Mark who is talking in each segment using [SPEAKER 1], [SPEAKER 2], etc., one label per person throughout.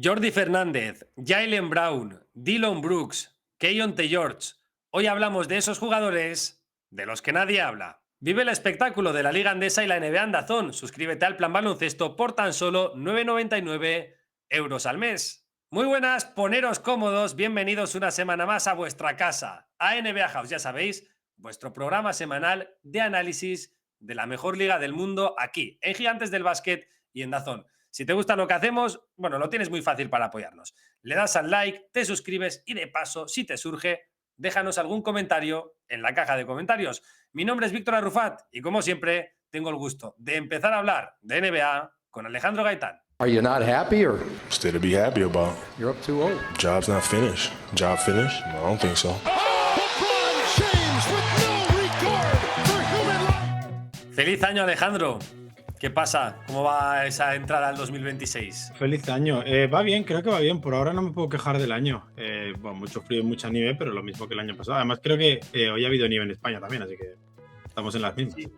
[SPEAKER 1] Jordi Fernández, Jaylen Brown, Dillon Brooks, Keionte George. Hoy hablamos de esos jugadores de los que nadie habla. Vive el espectáculo de la Liga Andesa y la NBA en DAZN. Suscríbete al Plan Baloncesto por tan solo 9,99 € al mes. Muy buenas, poneros cómodos. Bienvenidos una semana más a vuestra casa, a NBA House. Ya sabéis, vuestro programa semanal de análisis de la mejor liga del mundo aquí, en Gigantes del Básquet y en DAZN. Si te gusta lo que hacemos, bueno, lo tienes muy fácil para apoyarnos. Le das al like, te suscribes y de paso, si te surge, déjanos algún comentario en la caja de comentarios. Mi nombre es Víctor Arrufat y como siempre, tengo el gusto de empezar a hablar de NBA con Alejandro Gaitán.
[SPEAKER 2] Are you not happy or
[SPEAKER 3] Still to be happy about.
[SPEAKER 2] you're up too old?
[SPEAKER 3] Job's not finished. Job finished? No, I don't think so.
[SPEAKER 1] Feliz año, Alejandro. ¿Qué pasa? ¿Cómo va esa entrada al 2026?
[SPEAKER 4] Feliz año. Va bien, creo que va bien. Por ahora no me puedo quejar del año. Bueno, mucho frío y mucha nieve, pero lo mismo que el año pasado. Además, creo que hoy ha habido nieve en España también, así que estamos en las mismas.
[SPEAKER 1] Sí.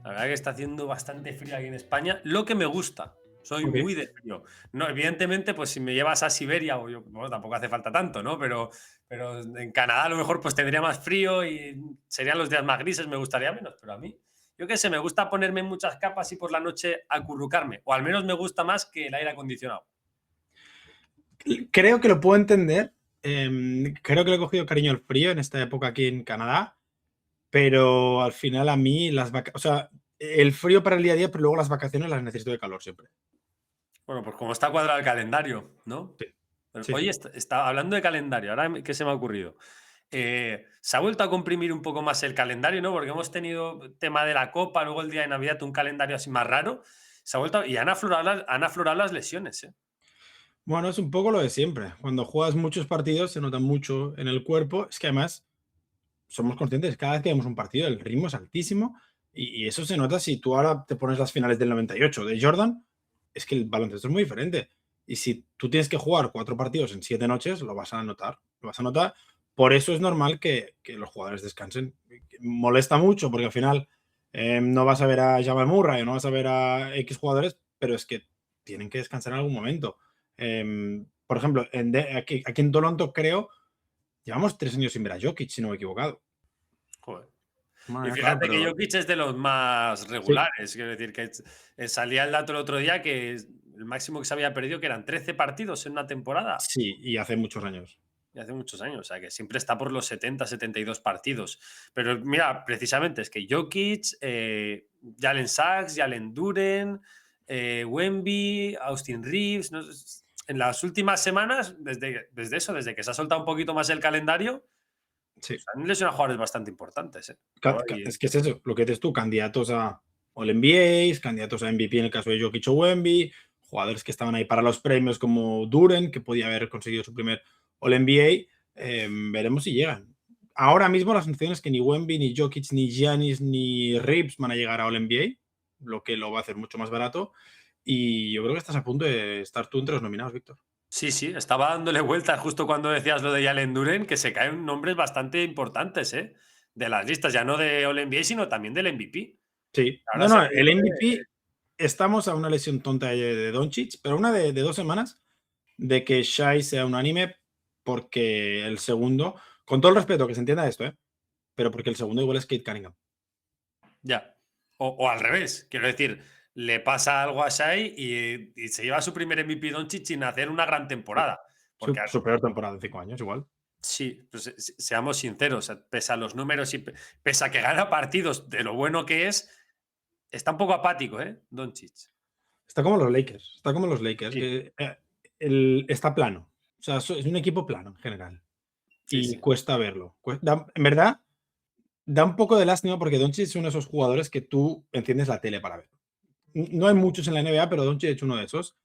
[SPEAKER 1] La verdad que está haciendo bastante frío aquí en España, lo que me gusta. Soy
[SPEAKER 4] Ok.
[SPEAKER 1] muy de frío. No, evidentemente, pues si me llevas a Siberia, o yo, bueno, tampoco hace falta tanto, ¿no? Pero en Canadá a lo mejor pues tendría más frío y serían los días más grises, me gustaría menos, pero a mí, yo qué sé, me gusta ponerme muchas capas y por la noche acurrucarme, o al menos me gusta más que el aire acondicionado.
[SPEAKER 4] Creo que lo puedo entender. Creo que le he cogido cariño al frío en esta época aquí en Canadá, pero al final a mí o sea, el frío para el día a día, pero luego las vacaciones las necesito de calor siempre.
[SPEAKER 1] Bueno, pues como está cuadrado el calendario, ¿no?
[SPEAKER 4] Sí,
[SPEAKER 1] Pero,
[SPEAKER 4] sí,
[SPEAKER 1] oye,
[SPEAKER 4] sí.
[SPEAKER 1] está hablando de calendario, ahora ¿qué se me ha ocurrido? Se ha vuelto a comprimir un poco más el calendario, ¿no? Porque hemos tenido tema de la Copa, luego el día de Navidad un calendario así más raro. Se ha vuelto y han aflorado las lesiones, ¿eh?
[SPEAKER 4] Bueno, es un poco lo de siempre. Cuando juegas muchos partidos se nota mucho en el cuerpo. Es que además somos conscientes, cada vez que vemos un partido, el ritmo es altísimo y eso se nota si tú ahora te pones las finales del 98 de Jordan, es que el baloncesto es muy diferente. Y si tú tienes que jugar 4 partidos en 7 noches, lo vas a notar, lo vas a notar. Por eso es normal que los jugadores descansen. Molesta mucho porque al final no vas a ver a Jamal Murray o no vas a ver a X jugadores, pero es que tienen que descansar en algún momento. Por ejemplo, aquí en Toronto creo, llevamos 3 años sin ver a Jokic, si no me he equivocado.
[SPEAKER 1] Joder.
[SPEAKER 4] Madre
[SPEAKER 1] Y
[SPEAKER 4] mía, claro,
[SPEAKER 1] fíjate que
[SPEAKER 4] pero
[SPEAKER 1] Jokic es de los más
[SPEAKER 4] sí,
[SPEAKER 1] regulares, quiero decir que salía el dato el otro día que el máximo que se había perdido, que eran 13 partidos en una temporada.
[SPEAKER 4] sí, y hace muchos años.
[SPEAKER 1] Y hace muchos años, o sea, que siempre está por los 70, 72 partidos. Pero mira, precisamente es que Jokic, Jalen Sachs, Jalen Duren, Wemby, Austin Reeves, ¿no? En las últimas semanas, desde que se ha soltado un poquito más el calendario,
[SPEAKER 4] Sí,
[SPEAKER 1] se han lesionado jugadores bastante importantes, ¿eh?
[SPEAKER 4] es que es eso, lo que dices tú, candidatos a All NBAs, candidatos a MVP en el caso de Jokic o Wemby, jugadores que estaban ahí para los premios como Duren, que podía haber conseguido su primer All NBA. Veremos si llegan. Ahora mismo la sensación es que ni Wemby, ni Jokic, ni Giannis, ni Reeves van a llegar a All NBA, lo que lo va a hacer mucho más barato. Y yo creo que estás a punto de estar tú entre los nominados, Víctor.
[SPEAKER 1] Sí, sí, estaba dándole vueltas justo cuando decías lo de Jalen Duren, que se caen nombres bastante importantes, ¿eh? De las listas, ya no de All NBA, sino también del MVP.
[SPEAKER 4] Sí,
[SPEAKER 1] Ahora
[SPEAKER 4] no,
[SPEAKER 1] se
[SPEAKER 4] no,
[SPEAKER 1] ha
[SPEAKER 4] el
[SPEAKER 1] caído
[SPEAKER 4] MVP, estamos a una lesión tonta de Doncic, pero una de 2 semanas de que Shai sea unánime, porque el segundo, con todo el respeto, que se entienda esto, pero porque el segundo igual es Kate Cunningham.
[SPEAKER 1] ya. O al revés, quiero decir, le pasa algo a Shai y se lleva su primer MVP Doncic sin hacer una gran
[SPEAKER 4] Sí.
[SPEAKER 1] temporada. Porque
[SPEAKER 4] Su peor temporada en 5 años, igual.
[SPEAKER 1] sí, pues, seamos sinceros, pese a los números y pese a que gana partidos de lo bueno que es, está un poco apático, ¿eh? Doncic.
[SPEAKER 4] Está como los Lakers,
[SPEAKER 1] Sí,
[SPEAKER 4] que está plano. O sea, es un equipo plano en general.
[SPEAKER 1] sí,
[SPEAKER 4] Y
[SPEAKER 1] sí.
[SPEAKER 4] cuesta verlo. En verdad, da un poco de lástima porque Doncic es uno de esos jugadores que tú enciendes la tele para ver. No hay muchos en la NBA, pero Doncic es uno de esos.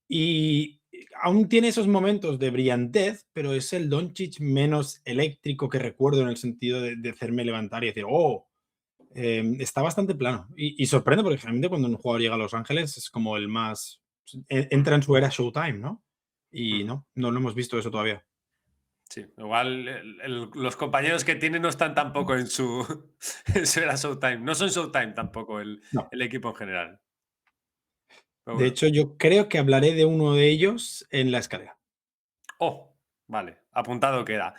[SPEAKER 4] Y aún tiene esos momentos de brillantez, pero es el Doncic menos eléctrico que recuerdo en el sentido de hacerme levantar y decir, oh, está bastante plano. Y sorprende porque generalmente cuando un jugador llega a Los Ángeles es como el más, entra en su era Showtime, ¿no? Y
[SPEAKER 1] Mm.
[SPEAKER 4] no lo hemos visto eso todavía.
[SPEAKER 1] Sí, igual los compañeros que tiene no están tampoco en su, en su era Showtime. No son Showtime tampoco
[SPEAKER 4] No.
[SPEAKER 1] el equipo en general. Pero
[SPEAKER 4] De
[SPEAKER 1] bueno.
[SPEAKER 4] hecho, yo creo que hablaré de uno de ellos en la escalera.
[SPEAKER 1] Oh, vale, apuntado queda.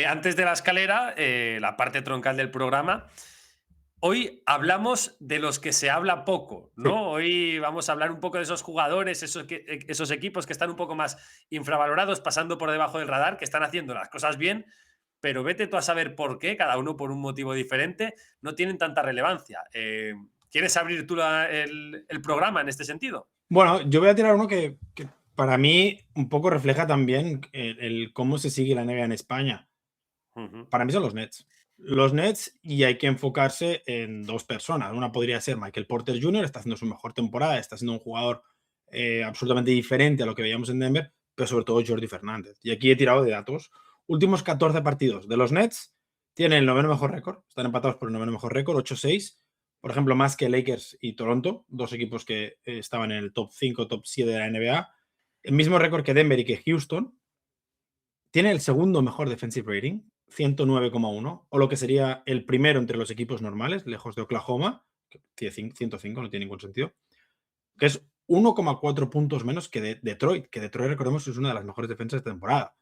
[SPEAKER 1] Antes de la escalera, la parte troncal del programa, hoy hablamos de los que se habla poco,
[SPEAKER 4] Sí.
[SPEAKER 1] ¿no? Hoy vamos a hablar un poco de esos jugadores, esos equipos que están un poco más infravalorados, pasando por debajo del radar, que están haciendo las cosas bien, pero vete tú a saber por qué, cada uno por un motivo diferente, no tienen tanta relevancia. ¿Quieres abrir tú el programa en este sentido?
[SPEAKER 4] Bueno, yo voy a tirar uno que para mí un poco refleja también el cómo se sigue la NBA en España.
[SPEAKER 1] Ujú.
[SPEAKER 4] Para mí son los Nets. Los Nets, y hay que enfocarse en dos personas. Una podría ser Michael Porter Jr., está haciendo su mejor temporada, está siendo un jugador absolutamente diferente a lo que veíamos en Denver, pero sobre todo Jordi Fernández. Y aquí he tirado de datos. Últimos 14 partidos de los Nets, tienen el noveno mejor récord, están empatados por el noveno mejor récord, 8-6. Por ejemplo, más que Lakers y Toronto, dos equipos que estaban en el top 5, top 7 de la NBA. El mismo récord que Denver y que Houston. Tiene el segundo mejor defensive rating, 109,1, o lo que sería el primero entre los equipos normales, lejos de Oklahoma, que tiene 105, no tiene ningún sentido, que es 1,4 puntos menos que Detroit, que Detroit, recordemos, es una de las mejores defensas de temporada.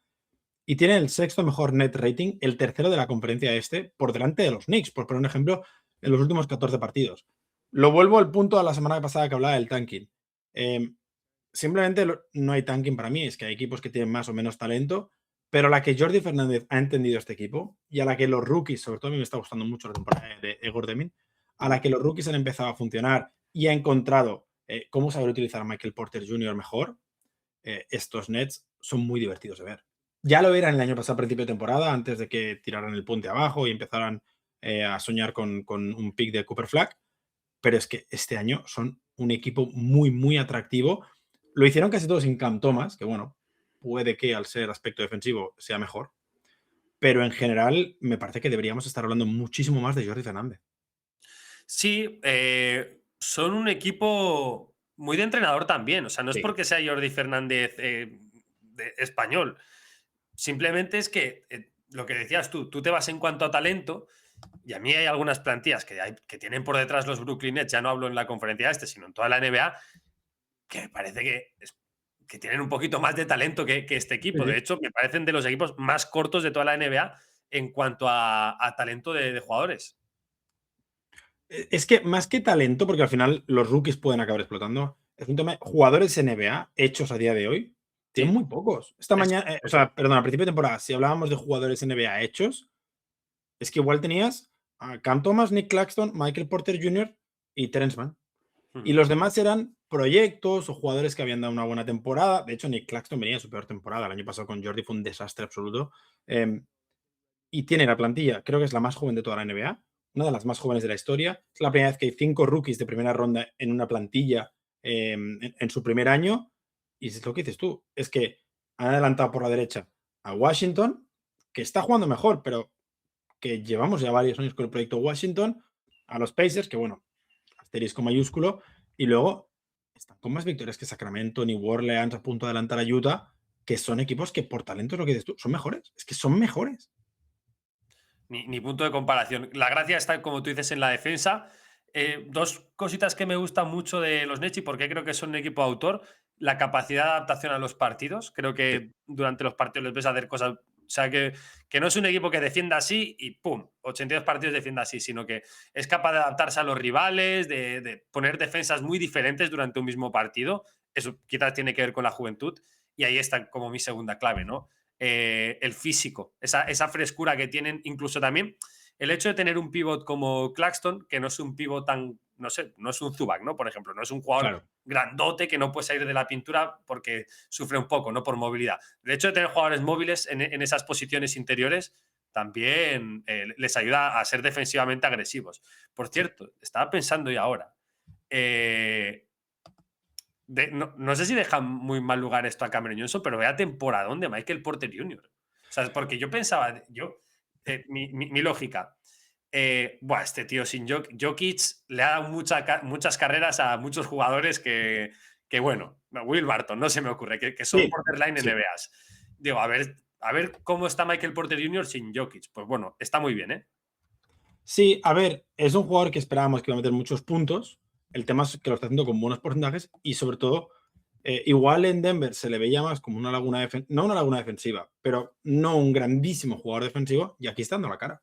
[SPEAKER 4] Y tiene el sexto mejor net rating, el tercero de la conferencia este, por delante de los Knicks, por poner un ejemplo, en los últimos 14 partidos. Lo vuelvo al punto de la semana pasada que hablaba del tanking. Simplemente no hay tanking para mí, es que hay equipos que tienen más o menos talento, pero a la que Jordi Fernández ha entendido este equipo y a la que los rookies, sobre todo a mí me está gustando mucho la temporada de Egor Demin, a la que los rookies han empezado a funcionar y ha encontrado cómo saber utilizar a Michael Porter Jr. mejor, estos Nets son muy divertidos de ver. Ya lo eran el año pasado, a principio de temporada, antes de que tiraran el puente abajo y empezaran a soñar con un pick de Cooper Flag, pero es que este año son un equipo muy, muy atractivo. Lo hicieron casi todos sin Cam Thomas, que bueno, puede que al ser aspecto defensivo sea mejor, pero en general me parece que deberíamos estar hablando muchísimo más de Jordi Fernández.
[SPEAKER 1] Sí, son un equipo muy de entrenador también. O sea, no es
[SPEAKER 4] Sí.
[SPEAKER 1] porque sea Jordi Fernández español. Simplemente es que lo que decías tú te vas en cuanto a talento, y a mí hay algunas plantillas que tienen por detrás los Brooklyn Nets, ya no hablo en la conferencia sino en toda la NBA, que me parece que tienen un poquito más de talento que este
[SPEAKER 4] Sí,
[SPEAKER 1] equipo. De
[SPEAKER 4] sí.
[SPEAKER 1] hecho, me parecen de los equipos más cortos de toda la NBA en cuanto a talento de jugadores.
[SPEAKER 4] Es que más que talento, porque al final los rookies pueden acabar explotando, es un tema de jugadores NBA hechos a día de hoy, tienen
[SPEAKER 1] Sí,
[SPEAKER 4] muy pocos. Esta
[SPEAKER 1] eso,
[SPEAKER 4] mañana, o
[SPEAKER 1] eso.
[SPEAKER 4] sea, perdón, a principio de temporada, si hablábamos de jugadores NBA hechos, es que igual tenías a Cam Thomas, Nick Claxton, Michael Porter Jr. y Terence Mann. Y
[SPEAKER 1] Ujú.
[SPEAKER 4] los demás eran proyectos o jugadores que habían dado una buena temporada. De hecho, Nick Claxton venía de su peor temporada. El año pasado con Jordi fue un desastre absoluto. Y tiene la plantilla, creo que es la más joven de toda la NBA, una de las más jóvenes de la historia. Es la primera vez que hay 5 rookies de primera ronda en una plantilla en su primer año. Y es lo que dices tú, es que han adelantado por la derecha a Washington, que está jugando mejor, pero que llevamos ya varios años con el proyecto Washington, a los Pacers, que bueno, asterisco mayúsculo, y luego están con más victorias que Sacramento, New Orleans, a punto de adelantar a Utah, que son equipos que por talento es lo que dices tú, son mejores, es que son mejores.
[SPEAKER 1] Ni punto de comparación. La gracia está, como tú dices, en la defensa. Dos cositas que me gustan mucho de los Nets y porque creo que son un equipo autor. La capacidad de adaptación a los partidos. Creo
[SPEAKER 4] Sí,
[SPEAKER 1] que durante los partidos les ves hacer cosas. O sea, que no es un equipo que defienda así y ¡pum! 82 partidos defienda así, sino que es capaz de adaptarse a los rivales, de poner defensas muy diferentes durante un mismo partido. Eso quizás tiene que ver con la juventud. Y ahí está como mi segunda clave, ¿no? El físico, esa frescura que tienen, incluso también el hecho de tener un pivot como Claxton, que no es un pivot tan, no sé, no es un Zubac, ¿no? Por ejemplo, no es un jugador
[SPEAKER 4] claro.
[SPEAKER 1] grandote que no puede salir de la pintura porque sufre un poco, ¿no? Por movilidad. El hecho de tener jugadores móviles en esas posiciones interiores también les ayuda a ser defensivamente agresivos. Por
[SPEAKER 4] Sí.
[SPEAKER 1] cierto, estaba pensando y ahora, eh, no sé si deja muy mal lugar esto a Cameron Johnson, pero vea temporadón de Michael Porter Jr. O sea, porque yo pensaba, mi lógica, buah, este tío sin Jokic le ha dado muchas carreras a muchos jugadores que bueno, Will Barton, no se me ocurre, que son
[SPEAKER 4] Sí,
[SPEAKER 1] borderline
[SPEAKER 4] sí.
[SPEAKER 1] NBAs. Digo, a ver cómo está Michael Porter Jr. sin Jokic. Pues bueno, está muy bien, ¿eh?
[SPEAKER 4] Sí, a ver, es un jugador que esperábamos que iba a meter muchos puntos. El tema es que lo está haciendo con buenos porcentajes y sobre todo, igual en Denver se le veía más como una laguna defensiva, no una laguna defensiva, pero no un grandísimo jugador defensivo, y aquí está dando la cara.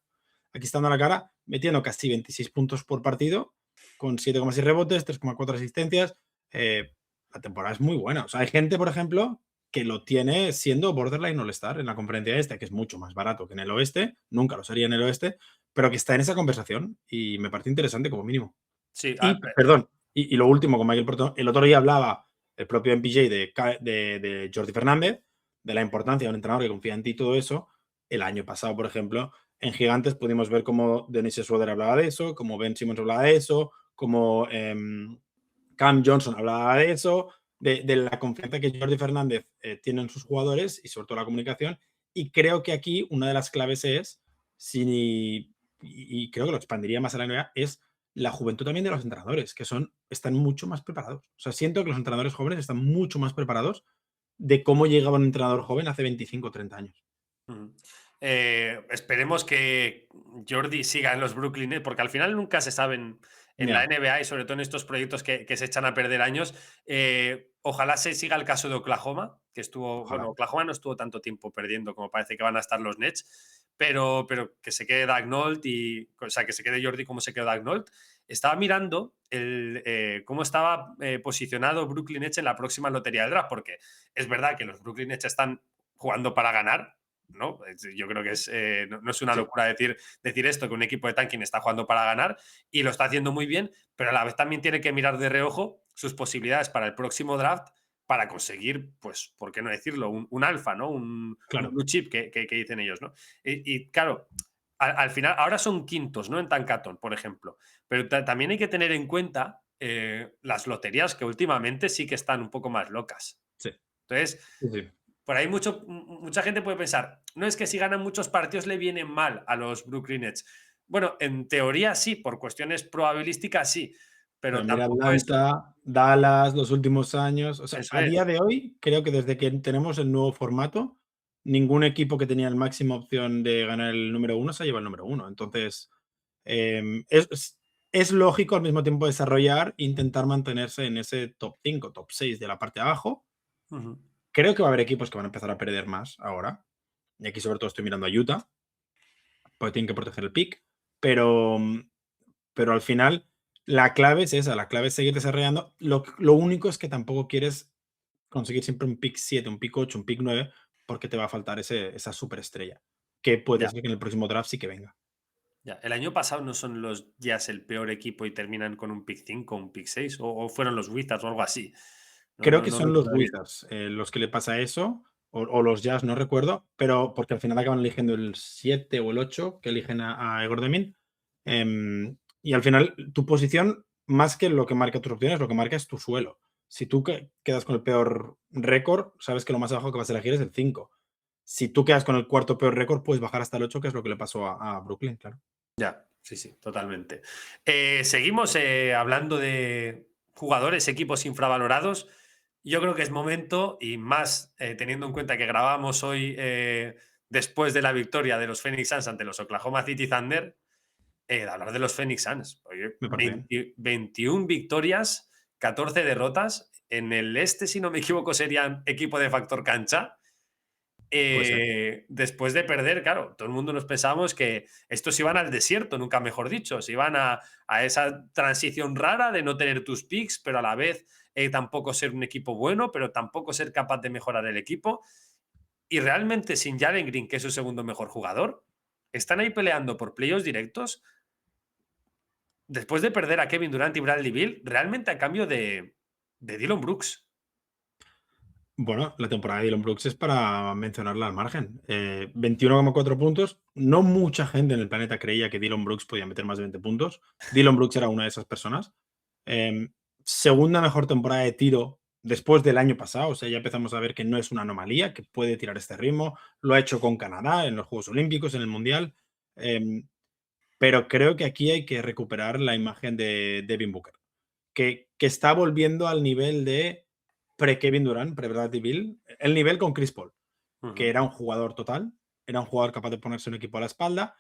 [SPEAKER 4] Aquí está dando la cara, metiendo casi 26 puntos por partido, con 7,6 rebotes, 3,4 asistencias. La temporada es muy buena. O sea, hay gente, por ejemplo, que lo tiene siendo borderline all-star en la conferencia este, que es mucho más barato que en el oeste, nunca lo sería en el oeste, pero que está en esa conversación y me parece interesante como mínimo.
[SPEAKER 1] Sí,
[SPEAKER 4] Y, perdón, y lo último con Michael Porter, el otro día hablaba el propio MPJ de Jordi Fernández, de la importancia de un entrenador que confía en ti y todo eso. El año pasado, por ejemplo, en Gigantes pudimos ver cómo Dennis Schroeder hablaba de eso, cómo Ben Simmons hablaba de eso, cómo Cam Johnson hablaba de eso, de la confianza que Jordi Fernández tiene en sus jugadores y sobre todo la comunicación. Y creo que aquí una de las claves es, y creo que lo expandiría más a la NBA, es la juventud también de los entrenadores, que están mucho más preparados. O sea, siento que los entrenadores jóvenes están mucho más preparados de cómo llegaba un entrenador joven hace 25 o 30 años.
[SPEAKER 1] Esperemos que Jordi siga en los Brooklyn Nets, porque al final nunca se saben en la NBA y sobre todo en estos proyectos que se echan a perder años. Ojalá se siga el caso de Oklahoma, que estuvo,
[SPEAKER 4] Ojalá.
[SPEAKER 1] bueno, Oklahoma no estuvo tanto tiempo perdiendo como parece que van a estar los Nets, pero que se quede Daigneault o sea, que se quede Jordi como se quedó Daigneault. Estaba mirando cómo estaba posicionado Brooklyn Nets en la próxima lotería del draft, porque es verdad que los Brooklyn Nets están jugando para ganar, ¿no? Yo creo que no es una locura decir esto, que un equipo de tanking está jugando para ganar y lo está haciendo muy bien, pero a la vez también tiene que mirar de reojo sus posibilidades para el próximo draft para conseguir, pues, ¿por qué no decirlo? Un alfa, ¿no? Un blue chip que dicen ellos, ¿no? Y claro, al final, ahora son quintos, ¿no? En Tankathon, por ejemplo, pero también hay que tener en cuenta las loterías que últimamente sí que están un poco más locas.
[SPEAKER 4] Sí.
[SPEAKER 1] Entonces,
[SPEAKER 4] Sí.
[SPEAKER 1] por ahí mucha gente puede pensar, no es que si ganan muchos partidos le vienen mal a los Brooklyn Nets. Bueno, en teoría sí, por cuestiones probabilísticas sí, pero
[SPEAKER 4] Mira
[SPEAKER 1] tampoco es.
[SPEAKER 4] Atlanta, Dallas, los últimos años. O sea,
[SPEAKER 1] Eso
[SPEAKER 4] a
[SPEAKER 1] es.
[SPEAKER 4] día de hoy, creo que desde que tenemos el nuevo formato, ningún equipo que tenía el máxima opción de ganar el número uno se lleva el número uno. Entonces, es lógico al mismo tiempo desarrollar e intentar mantenerse en ese top 5, top 6 de la parte de abajo.
[SPEAKER 1] Ujú.
[SPEAKER 4] Creo que va a haber equipos que van a empezar a perder más ahora. Y aquí sobre todo estoy mirando a Utah, porque tienen que proteger el pick. Pero al final la clave es esa, la clave es seguir desarrollando. Lo único es que tampoco quieres conseguir siempre un pick 7, un pick 8, un pick 9, porque te va a faltar esa superestrella, que puede
[SPEAKER 1] Ya,
[SPEAKER 4] ser que en el próximo draft sí que venga.
[SPEAKER 1] ya. El año pasado no son los Jazz el peor equipo y terminan con un pick 5, un pick 6, o fueron los Wizards o algo así. No,
[SPEAKER 4] Creo
[SPEAKER 1] no,
[SPEAKER 4] que
[SPEAKER 1] no
[SPEAKER 4] son los
[SPEAKER 1] recuerdo bien.
[SPEAKER 4] Wizards los que le pasa eso, o los Jazz, no recuerdo, pero porque al final acaban eligiendo el 7 o el 8 que eligen a Igor Demin. Y al final tu posición, más que lo que marca tus opciones, lo que marca es tu suelo. Si tú quedas con el peor récord, sabes que lo más abajo que vas a elegir es el 5. Si tú quedas con el cuarto peor récord, puedes bajar hasta el 8, que es lo que le pasó a Brooklyn, claro.
[SPEAKER 1] Ya, sí, totalmente. Seguimos hablando de jugadores, equipos infravalorados. Yo creo que es momento, y más teniendo en cuenta que grabamos hoy después de la victoria de los Phoenix Suns ante los Oklahoma City Thunder, de hablar de los Phoenix Suns. Oye,
[SPEAKER 4] Me parece bien.
[SPEAKER 1] 21 victorias, 14 derrotas. En el este, si no me equivoco, serían equipo de factor cancha.
[SPEAKER 4] Puede ser.
[SPEAKER 1] Después de perder, claro, todo el mundo nos pensábamos que estos iban al desierto, nunca mejor dicho, se iban a esa transición rara de no tener tus picks, pero a la vez tampoco ser un equipo bueno, pero tampoco ser capaz de mejorar el equipo. Y realmente sin Jalen Green, que es su segundo mejor jugador, están ahí peleando por playoffs directos. Después de perder a Kevin Durant y Bradley Beal, realmente a cambio de Dillon Brooks.
[SPEAKER 4] Bueno, la temporada de Dillon Brooks es para mencionarla al margen. 21,4 puntos. No mucha gente en el planeta creía que Dillon Brooks podía meter más de 20 puntos. Dillon Brooks era una de esas personas. Segunda mejor temporada de tiro después del año pasado. O sea, ya empezamos a ver que no es una anomalía, que puede tirar este ritmo. Lo ha hecho con Canadá en los Juegos Olímpicos, en el Mundial. Pero creo que aquí hay que recuperar la imagen de Devin Booker, que está volviendo al nivel de pre-Kevin Durant, pre-Bradley Beal, el nivel con Chris Paul, que era un jugador total, era un jugador capaz de ponerse un equipo a la espalda.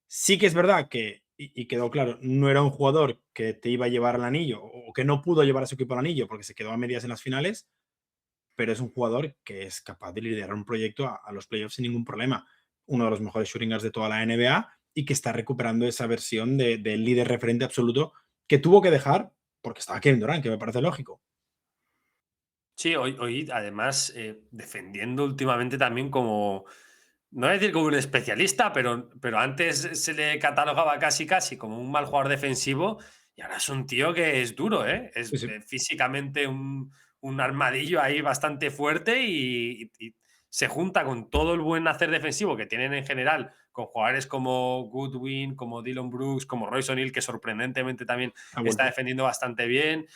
[SPEAKER 4] Sí que es verdad que y quedó claro, no era un jugador que te iba a llevar al anillo o que no pudo llevar a su equipo al anillo porque se quedó a medias en las finales, pero es un jugador que es capaz de liderar un proyecto a los playoffs sin ningún problema. Uno de los mejores shooting guards de toda la NBA y que está recuperando esa versión del líder referente absoluto que tuvo que dejar porque estaba Kevin Durant, que me parece lógico.
[SPEAKER 1] Sí, hoy además defendiendo últimamente también como, no voy a decir como un especialista, pero antes se le catalogaba casi como un mal jugador defensivo y ahora es un tío que es duro, ¿eh? Es
[SPEAKER 4] Sí, sí.
[SPEAKER 1] físicamente un armadillo ahí bastante fuerte y se junta con todo el buen hacer defensivo que tienen en general, con jugadores como Goodwin, como Dillon Brooks, como Royce O'Neal, que sorprendentemente también
[SPEAKER 4] Ha
[SPEAKER 1] está
[SPEAKER 4] vuelto.
[SPEAKER 1] defendiendo bastante bien.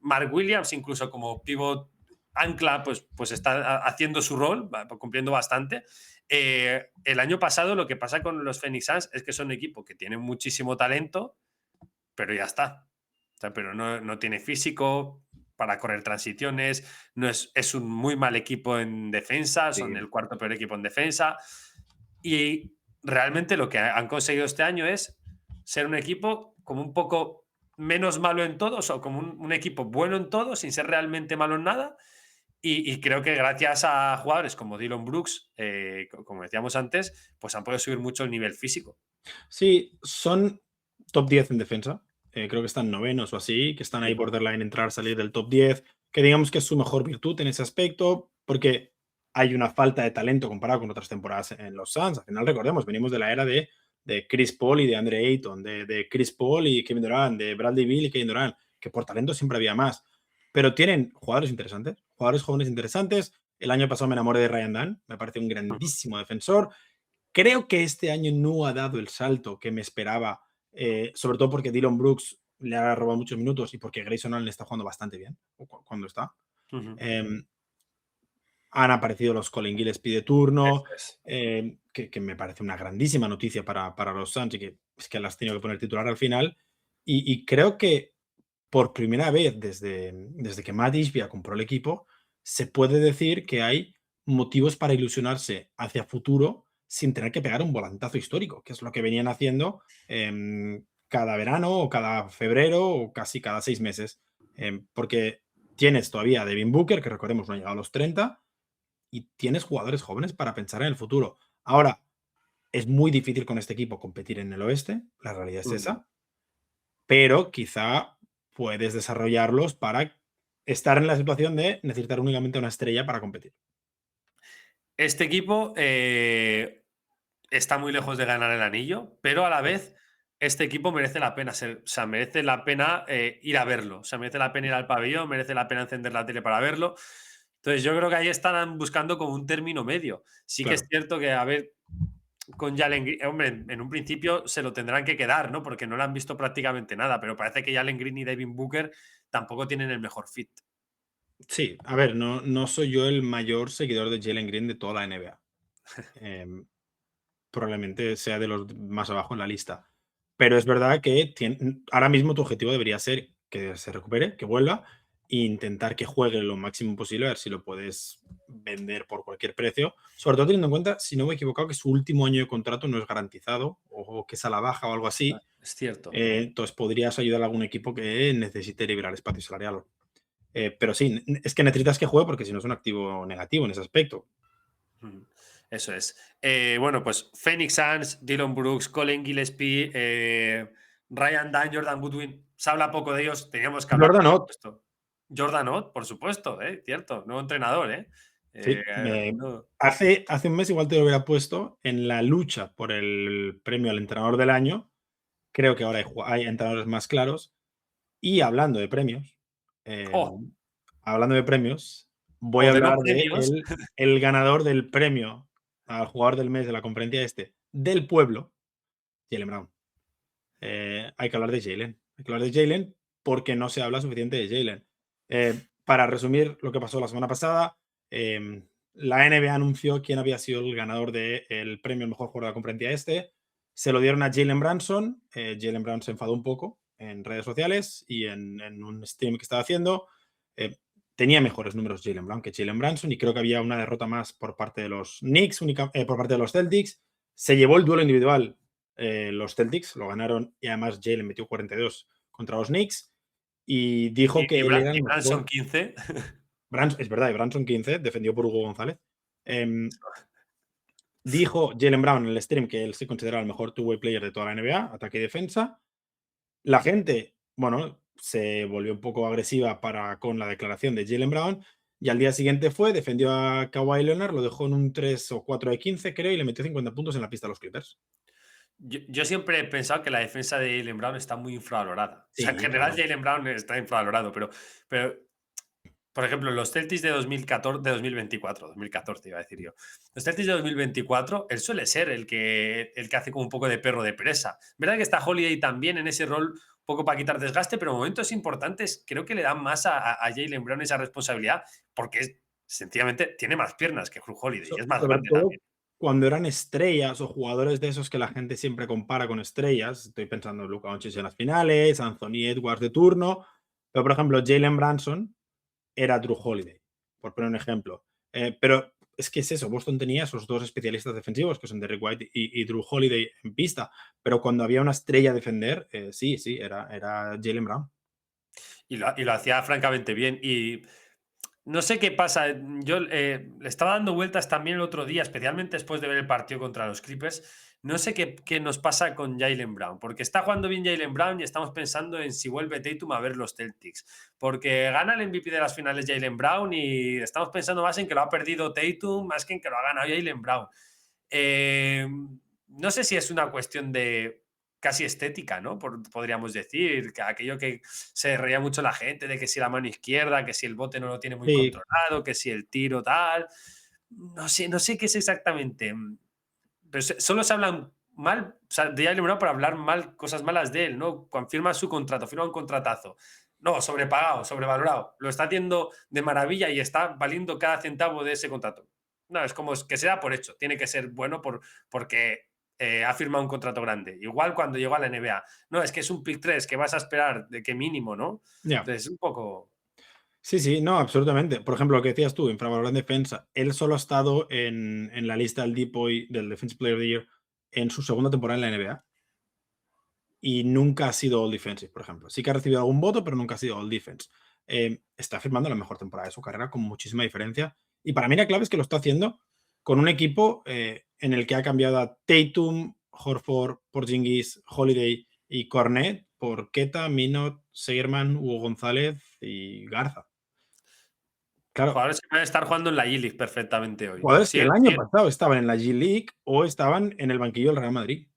[SPEAKER 1] Mark Williams, incluso como pivot ancla, pues está haciendo su rol, cumpliendo bastante. El año pasado lo que pasa con los Phoenix Suns es que son un equipo que tiene muchísimo talento, pero ya está. O sea, pero no tiene físico para correr transiciones, no es un muy mal equipo en defensa, son
[SPEAKER 4] Sí.
[SPEAKER 1] el cuarto peor equipo en defensa. Y realmente lo que han conseguido este año es ser un equipo como un poco menos malo en todos o como un equipo bueno en todo, sin ser realmente malo en nada. Y creo que gracias a jugadores como Dillon Brooks, como decíamos antes, pues han podido subir mucho el nivel físico.
[SPEAKER 4] Sí, son top 10 en defensa. Creo que están novenos o así, que están ahí
[SPEAKER 1] Sí.
[SPEAKER 4] borderline entrar, salir del top 10, que digamos que es su mejor virtud en ese aspecto, porque hay una falta de talento comparado con otras temporadas en los Suns. Al final, recordemos, venimos de la era de Chris Paul y de Andre Ayton, de Chris Paul y Kevin Durant, de Bradley Beal y Kevin Durant, que por talento siempre había más. Pero tienen jugadores interesantes, jugadores jóvenes interesantes. El año pasado me enamoré de Ryan Dunn, me parece un grandísimo defensor. Creo que este año no ha dado el salto que me esperaba, sobre todo porque Dillon Brooks le ha robado muchos minutos y porque Grayson Allen está jugando bastante bien cuando está.
[SPEAKER 1] Ujú.
[SPEAKER 4] Em, Han aparecido los Colin Gillespie de
[SPEAKER 1] Eso
[SPEAKER 4] turno,
[SPEAKER 1] es.
[SPEAKER 4] que me parece una grandísima noticia para los Suns y que es que las has tenido que poner titular al final. Y creo que por primera vez desde que Matt Ishbia compró el equipo, se puede decir que hay motivos para ilusionarse hacia futuro sin tener que pegar un volantazo histórico, que es lo que venían haciendo cada verano o cada febrero o casi cada 6 meses. Porque tienes todavía a Devin Booker, que recordemos no ha llegado a los 30, y tienes jugadores jóvenes para pensar en el futuro. Ahora, es muy difícil con este equipo competir en el oeste, la realidad es
[SPEAKER 1] Ujú.
[SPEAKER 4] esa, pero quizá puedes desarrollarlos para estar en la situación de necesitar únicamente una estrella para competir.
[SPEAKER 1] Este equipo está muy lejos de ganar el anillo, pero a la
[SPEAKER 4] Sí.
[SPEAKER 1] vez este equipo merece la pena ser, o sea, merece la pena ir a verlo, o sea, merece la pena ir al pabellón, merece la pena encender la tele para verlo. Entonces yo creo que ahí están buscando como un término medio. Sí que es
[SPEAKER 4] Claro.
[SPEAKER 1] cierto que, a ver, con Jalen Green, hombre, en un principio se lo tendrán que quedar, ¿no? Porque no le han visto prácticamente nada, pero parece que Jalen Green y Devin Booker tampoco tienen el mejor fit.
[SPEAKER 4] Sí, a ver, no soy yo el mayor seguidor de Jalen Green de toda la NBA. Probablemente sea de los más abajo en la lista. Pero es verdad que ahora mismo tu objetivo debería ser que se recupere, que vuelva e intentar que juegue lo máximo posible, a ver si lo puedes vender por cualquier precio. Sobre todo teniendo en cuenta, si no me he equivocado, que su último año de contrato no es garantizado o que es a la baja o algo así.
[SPEAKER 1] Es cierto.
[SPEAKER 4] Entonces podrías ayudar a algún equipo que necesite liberar espacio salarial. Pero sí, es que necesitas que juegue porque si no es un activo negativo en ese aspecto.
[SPEAKER 1] Mm, eso es. Bueno, pues Phoenix Suns, Dillon Brooks, Colin Gillespie, Ryan Dunn, Jordan Goodwin. Se habla poco de ellos, teníamos que hablar,
[SPEAKER 4] Jordan
[SPEAKER 1] por
[SPEAKER 4] Ott,
[SPEAKER 1] supuesto. Jordan Ott, por supuesto, cierto, nuevo entrenador, ¿eh?
[SPEAKER 4] sí,
[SPEAKER 1] No,
[SPEAKER 4] hace un mes igual te lo hubiera puesto en la lucha por el premio al entrenador del año. Creo que ahora hay entrenadores más claros. Y
[SPEAKER 1] ¡Oh!
[SPEAKER 4] hablando de premios, voy
[SPEAKER 1] O
[SPEAKER 4] a
[SPEAKER 1] de no
[SPEAKER 4] hablar de
[SPEAKER 1] premios.
[SPEAKER 4] el ganador del premio al jugador del mes de la conferencia del pueblo, Jaylen Brown. Hay que hablar de Jaylen. Hay que hablar de Jaylen porque no se habla suficiente de Jaylen. Para resumir lo que pasó la semana pasada, la NBA anunció quién había sido el ganador del premio al mejor jugador de la conferencia este. Se lo dieron a Jalen Brunson. Jalen Brown se enfadó un poco en redes sociales y en un stream que estaba haciendo. Eh, Tenía mejores números Jalen Brown que Jalen Brunson y creo que había una derrota más por parte de los Knicks, por parte de los Celtics. Se llevó el duelo individual los Celtics, lo ganaron y además Jalen metió 42 contra los Knicks y dijo que
[SPEAKER 1] Y,
[SPEAKER 4] él era el
[SPEAKER 1] Branson
[SPEAKER 4] mejor.
[SPEAKER 1] 15.
[SPEAKER 4] Es verdad, y Branson 15, defendido por Hugo González. Dijo Jalen Brown en el stream que él se considera el mejor two-way player de toda la NBA, ataque y defensa. La gente, bueno, se volvió un poco agresiva con la declaración de Jalen Brown y al día siguiente defendió a Kawhi Leonard, lo dejó en un 3 o 4 de 15, creo, y le metió 50 puntos en la pista a los Clippers.
[SPEAKER 1] Yo siempre he pensado que la defensa de Jaylen Brown está muy infravalorada. O sea, en
[SPEAKER 4] Sí,
[SPEAKER 1] general
[SPEAKER 4] claro.
[SPEAKER 1] Jaylen Brown está infravalorado, pero por ejemplo, los Celtics de 2014, de 2024, 2014 iba a decir yo. Los Celtics de 2024, él suele ser el que hace como un poco de perro de presa. Verdad que está Holiday también en ese rol, un poco para quitar desgaste, pero en momentos importantes creo que le dan más a Jaylen Brown esa responsabilidad, porque sencillamente tiene más piernas que Jrue Holiday y es más
[SPEAKER 4] Sobre
[SPEAKER 1] grande
[SPEAKER 4] todo
[SPEAKER 1] también.
[SPEAKER 4] cuando eran estrellas o jugadores de esos que la gente siempre compara con estrellas. Estoy pensando en Luka Doncic en las finales, Anthony Edwards de turno, pero por ejemplo, Jalen Brunson era Drew Holiday, por poner un ejemplo. Pero es que es eso, Boston tenía esos dos especialistas defensivos, que son Derrick White y Drew Holiday en pista, pero cuando había una estrella a defender, sí, era Jalen Brown.
[SPEAKER 1] Y lo hacía francamente bien. Y no sé qué pasa. Yo le estaba dando vueltas también el otro día, especialmente después de ver el partido contra los Clippers. No sé qué nos pasa con Jaylen Brown, porque está jugando bien Jaylen Brown y estamos pensando en si vuelve Tatum a ver los Celtics. Porque gana el MVP de las finales Jaylen Brown y estamos pensando más en que lo ha perdido Tatum más que en que lo ha ganado Jaylen Brown. Eh, no sé si es una cuestión de casi estética, ¿no? Podríamos decir, que aquello que se reía mucho la gente de que si la mano izquierda, que si el bote no lo tiene muy
[SPEAKER 4] Sí,
[SPEAKER 1] controlado, que si el tiro tal. No sé qué es exactamente. Pero solo se hablan mal, o sea, de Jaylen Brown para hablar mal, cosas malas de él, ¿no? Cuando firma su contrato, firma un contratazo. No, sobrepagado, sobrevalorado. Lo está haciendo de maravilla y está valiendo cada centavo de ese contrato. No, es como que sea por hecho. Tiene que ser bueno porque ha firmado un contrato grande. Igual cuando llegó a la NBA. No, es que es un pick 3 que vas a esperar de qué mínimo, ¿no?
[SPEAKER 4] ya.
[SPEAKER 1] Entonces, un poco.
[SPEAKER 4] Sí, sí, no, absolutamente. Por ejemplo, lo que decías tú, infravalorado en defensa. Él solo ha estado en la lista del Depoy del Defensive Player of the Year en su segunda temporada en la NBA. Y nunca ha sido All Defensive, por ejemplo. Sí que ha recibido algún voto, pero nunca ha sido All Defense. Está firmando la mejor temporada de su carrera con muchísima diferencia. Y para mí la clave es que lo está haciendo con un equipo en el que ha cambiado a Tatum, Horford, Porzingis, Holiday y Cornet por Queta, Minot, Segerman, Hugo González y Garza. Claro,
[SPEAKER 1] Jugadores que pueden estar jugando en la G-League perfectamente hoy.
[SPEAKER 4] jugadores
[SPEAKER 1] Sí,
[SPEAKER 4] que el año
[SPEAKER 1] sí,
[SPEAKER 4] pasado estaban en la G League o estaban en el banquillo del Real Madrid.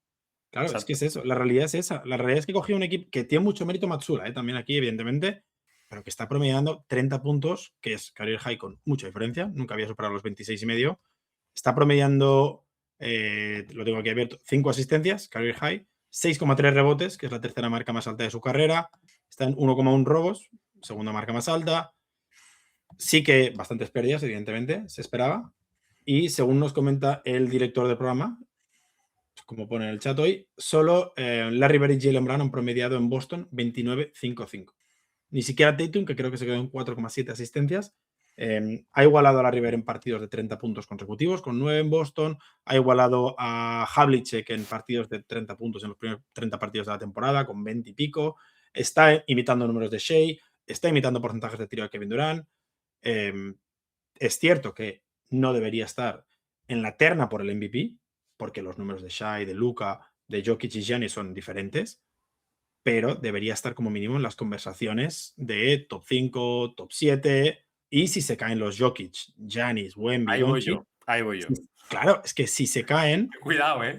[SPEAKER 4] Claro, es que
[SPEAKER 1] exacto.
[SPEAKER 4] es eso. La realidad es esa. La realidad es que cogió un equipo que tiene mucho mérito Matsura, también aquí, evidentemente, pero que está promediando 30 puntos, que es career high con mucha diferencia. Nunca había superado los 26 y medio. Está promediando, lo tengo aquí abierto, 5 asistencias, career high, 6,3 rebotes, que es la tercera marca más alta de su carrera. Está en 1,1 robos, segunda marca más alta. Sí que bastantes pérdidas, evidentemente, se esperaba. Y según nos comenta el director del programa, como pone en el chat hoy, solo Larry Bird y Jaylen Brown han promediado en Boston 29,55. Ni siquiera Tatum, que creo que se quedó en 4,7 asistencias, ha igualado a Larry Bird en partidos de 30 puntos consecutivos, con 9 en Boston. Ha igualado a Havlicek en partidos de 30 puntos en los primeros 30 partidos de la temporada, con 20 y pico. Está imitando números de Shea, está imitando porcentajes de tiro de Kevin Durant. Es cierto que no debería estar en la terna por el MVP, porque los números de Shai, de Luka, de Jokic y Giannis son diferentes, pero debería estar como mínimo en las conversaciones de top 5, top 7, y si se caen los Jokic, Giannis, Wemby,
[SPEAKER 1] Ahí voy
[SPEAKER 4] Doncic,
[SPEAKER 1] yo, ahí voy yo.
[SPEAKER 4] claro, es que si se caen,
[SPEAKER 1] Cuidado, ¿eh?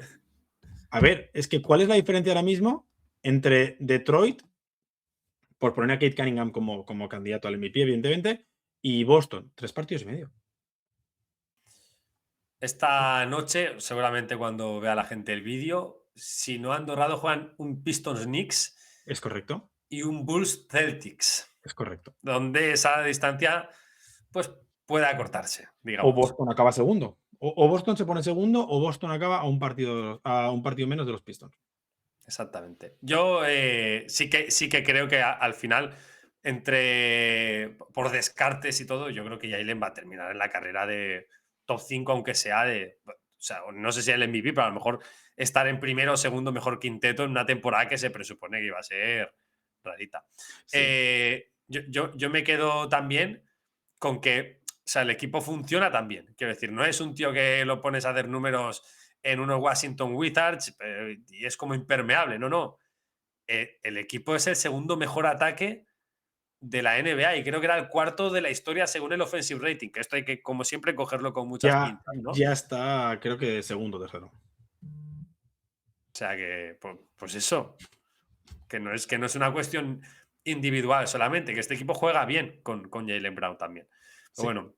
[SPEAKER 4] a ver, es que ¿cuál es la diferencia ahora mismo entre Detroit, por poner a Kate Cunningham como candidato al MVP, evidentemente, y Boston? 3 partidos y medio.
[SPEAKER 1] Esta noche, seguramente cuando vea la gente el vídeo, si no han dorado, juegan un Pistons Knicks
[SPEAKER 4] Es correcto,
[SPEAKER 1] y un Bulls Celtics,
[SPEAKER 4] es correcto.
[SPEAKER 1] donde esa distancia pues puede acortarse,
[SPEAKER 4] O
[SPEAKER 1] digamos.
[SPEAKER 4] Boston acaba segundo. O Boston se pone segundo o Boston acaba a un partido menos de los Pistons.
[SPEAKER 1] Exactamente. Yo sí que creo que al final, por descartes y todo, yo creo que Jaylen va a terminar en la carrera de top 5, aunque sea de sea, no sé si el MVP, pero a lo mejor estar en primero o segundo mejor quinteto en una temporada que se presupone que iba a ser rarita.
[SPEAKER 4] Sí.
[SPEAKER 1] Yo me quedo también con que, o sea, el equipo funciona también. Quiero decir, no es un tío que lo pones a hacer números en unos Washington Wizards y es como impermeable. No. El equipo es el segundo mejor ataque de la NBA y creo que era el cuarto de la historia según el offensive rating, que esto hay que, como siempre, cogerlo con muchas
[SPEAKER 4] Ya,
[SPEAKER 1] pinzas, ¿no?
[SPEAKER 4] ya está, creo que segundo, tercero.
[SPEAKER 1] O sea que, pues eso, que no es una cuestión individual solamente, que este equipo juega bien con Jaylen Brown también. Pero
[SPEAKER 4] Sí.
[SPEAKER 1] bueno,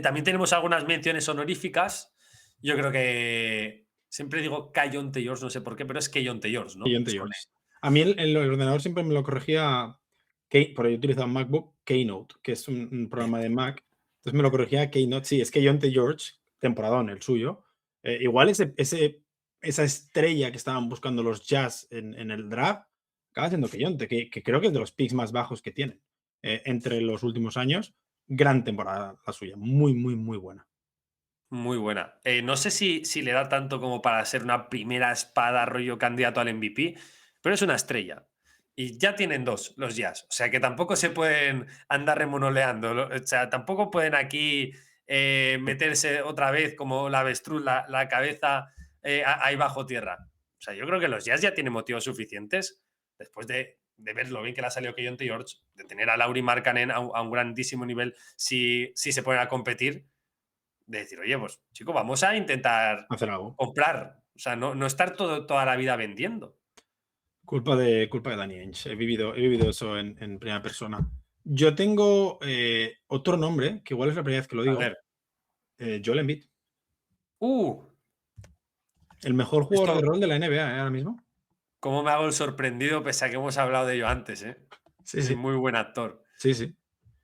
[SPEAKER 1] también tenemos algunas menciones honoríficas. Yo creo que siempre digo Kayonte George, no sé por qué, pero es Kayonte George, ¿no?
[SPEAKER 4] Siguiente
[SPEAKER 1] Es con
[SPEAKER 4] George. A mí el ordenador siempre me lo corregía, porque yo utilizaba un MacBook Keynote, que es un programa de Mac. Entonces me lo corregía Keynote. Sí, es Keyonte George, temporadón el suyo. Igual esa estrella que estaban buscando los Jazz en el draft, acaba siendo Keyonte, que creo que es de los picks más bajos que tienen entre los últimos años. Gran temporada la suya, muy, muy, muy buena.
[SPEAKER 1] muy buena. No sé si le da tanto como para ser una primera espada rollo candidato al MVP, pero es una estrella. Y ya tienen dos, los Jazz. O sea que tampoco se pueden andar remonoleando. O sea, tampoco pueden aquí meterse otra vez como la avestruz, la cabeza ahí bajo tierra. O sea, yo creo que los Jazz ya tienen motivos suficientes después de ver lo bien que le ha salido Keyonte George, de tener a Lauri Markkanen a un grandísimo nivel si se ponen a competir, de decir, oye, pues chico, vamos a intentar
[SPEAKER 4] Hacer algo.
[SPEAKER 1] comprar. O sea, no estar toda la vida vendiendo.
[SPEAKER 4] Culpa de Danny Ainge. He vivido eso en primera persona. Yo tengo otro nombre, que igual es la primera vez que lo
[SPEAKER 1] A
[SPEAKER 4] digo.
[SPEAKER 1] ver.
[SPEAKER 4] Joel Embiid.
[SPEAKER 1] Uh,
[SPEAKER 4] El mejor jugador de
[SPEAKER 1] esto,
[SPEAKER 4] rol de la NBA, ahora mismo.
[SPEAKER 1] ¿cómo me hago el sorprendido pese a que hemos hablado de ello antes, eh?
[SPEAKER 4] Sí,
[SPEAKER 1] Es
[SPEAKER 4] sí.
[SPEAKER 1] muy buen actor.
[SPEAKER 4] Sí, sí.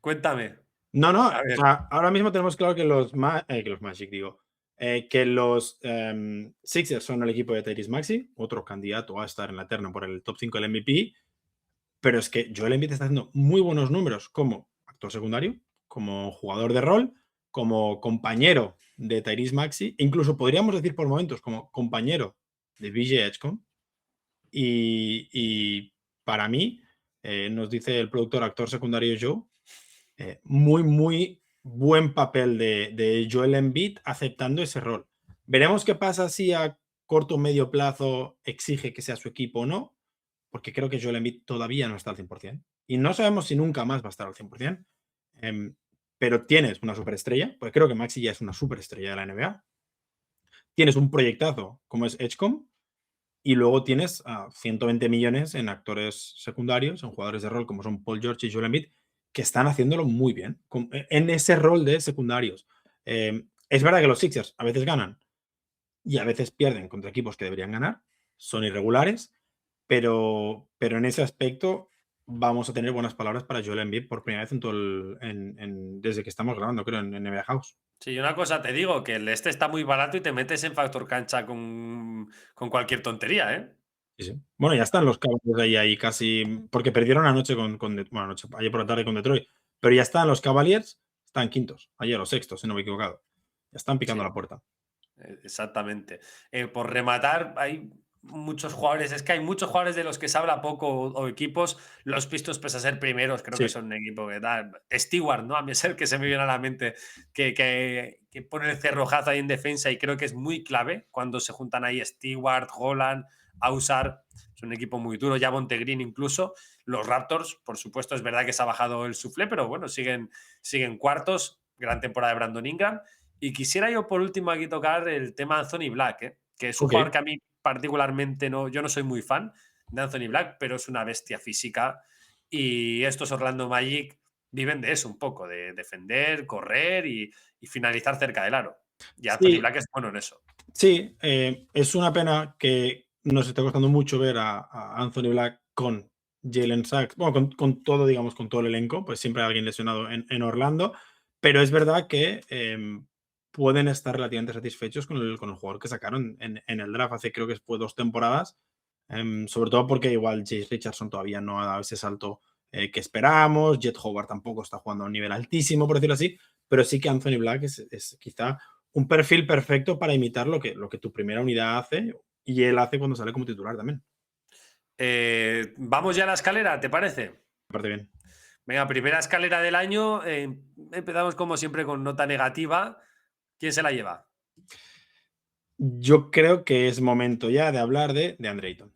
[SPEAKER 1] Cuéntame.
[SPEAKER 4] No, no.
[SPEAKER 1] A
[SPEAKER 4] O
[SPEAKER 1] ver,
[SPEAKER 4] sea, ahora mismo tenemos claro que los Magic, digo. Que los Sixers son el equipo de Tyrese Maxey, otro candidato a estar en la terna por el top 5 del MVP. Pero es que Joel Embiid está haciendo muy buenos números como actor secundario, como jugador de rol, como compañero de Tyrese Maxey, incluso podríamos decir por momentos como compañero de BJ Edgecombe. Y para mí, nos dice el productor actor secundario Joe, muy, muy buen papel de Joel Embiid aceptando ese rol. Veremos qué pasa si a corto o medio plazo exige que sea su equipo o no, porque creo que Joel Embiid todavía no está al 100%. Y no sabemos si nunca más va a estar al 100%. Pero tienes una superestrella, porque creo que Maxi ya es una superestrella de la NBA. Tienes un proyectazo como es Edgecombe, y luego tienes a 120 millones en actores secundarios, en jugadores de rol como son Paul George y Joel Embiid, que están haciéndolo muy bien en ese rol de secundarios. Es verdad que los Sixers a veces ganan y a veces pierden contra equipos que deberían ganar, son irregulares, pero en ese aspecto vamos a tener buenas palabras para Joel Embiid por primera vez desde que estamos grabando, creo, en NBA House.
[SPEAKER 1] sí, una cosa te digo, que el este está muy barato y te metes en factor cancha con cualquier tontería, ¿eh?
[SPEAKER 4] Sí, sí. Bueno, ya están los Cavaliers ahí casi, porque perdieron anoche bueno, ayer por la tarde con Detroit, pero ya están los Cavaliers, están quintos, ayer o sextos, si no me he equivocado. Ya están picando
[SPEAKER 1] Sí.
[SPEAKER 4] la puerta.
[SPEAKER 1] Exactamente. Por rematar, hay muchos jugadores, es que hay muchos jugadores de los que se habla poco o equipos, los Pistons pese a ser primeros, creo que
[SPEAKER 4] Sí,
[SPEAKER 1] son un equipo que da. Stewart, ¿no? A mí es el que se me viene a la mente que pone el cerrojazo ahí en defensa y creo que es muy clave cuando se juntan ahí Stewart, Holland, Ausar. Es un equipo muy duro, ya Green incluso. Los Raptors, por supuesto, es verdad que se ha bajado el suflé, pero bueno, siguen cuartos. Gran temporada de Brandon Ingram. Y quisiera yo por último aquí tocar el tema Anthony Black, que es un
[SPEAKER 4] ok.
[SPEAKER 1] jugador que a mí particularmente yo no soy muy fan de Anthony Black, pero es una bestia física y estos Orlando Magic viven de eso un poco, de defender, correr y finalizar cerca del aro. Y Anthony
[SPEAKER 4] Sí,
[SPEAKER 1] Black es bueno en eso.
[SPEAKER 4] sí, es una pena que nos esté costando mucho ver a Anthony Black con Jalen Sachs, bueno, con todo, digamos, con todo el elenco, pues siempre hay alguien lesionado en Orlando, pero es verdad que pueden estar relativamente satisfechos con el jugador que sacaron en el draft hace, creo que fue 2 temporadas, sobre todo porque igual Jace Richardson todavía no ha dado ese salto que esperábamos, Jet Howard tampoco está jugando a un nivel altísimo, por decirlo así, pero sí que Anthony Black es quizá un perfil perfecto para imitar lo que tu primera unidad hace y él hace cuando sale como titular también.
[SPEAKER 1] Vamos ya a la escalera, ¿te parece?
[SPEAKER 4] Aparte bien.
[SPEAKER 1] Venga, primera escalera del año. Empezamos como siempre con nota negativa. ¿Quién se la lleva?
[SPEAKER 4] Yo creo que es momento ya de hablar de Andre Ayton.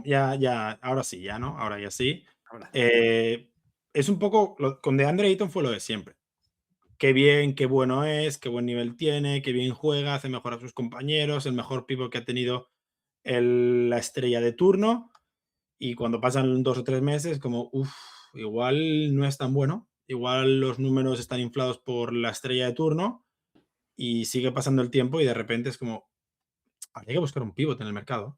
[SPEAKER 4] Ya, ahora sí, ya, ¿no? Ahora ya sí.
[SPEAKER 1] Ahora.
[SPEAKER 4] Es un poco, con DeAndre Ayton fue lo de siempre. Qué bien, qué bueno es, qué buen nivel tiene, qué bien juega, hace mejor a sus compañeros, el mejor pívot que ha tenido la estrella de turno. Y cuando pasan 2 o 3 meses, como, uff, igual no es tan bueno. Igual los números están inflados por la estrella de turno y sigue pasando el tiempo y de repente es como, habría que buscar un pívot en el mercado.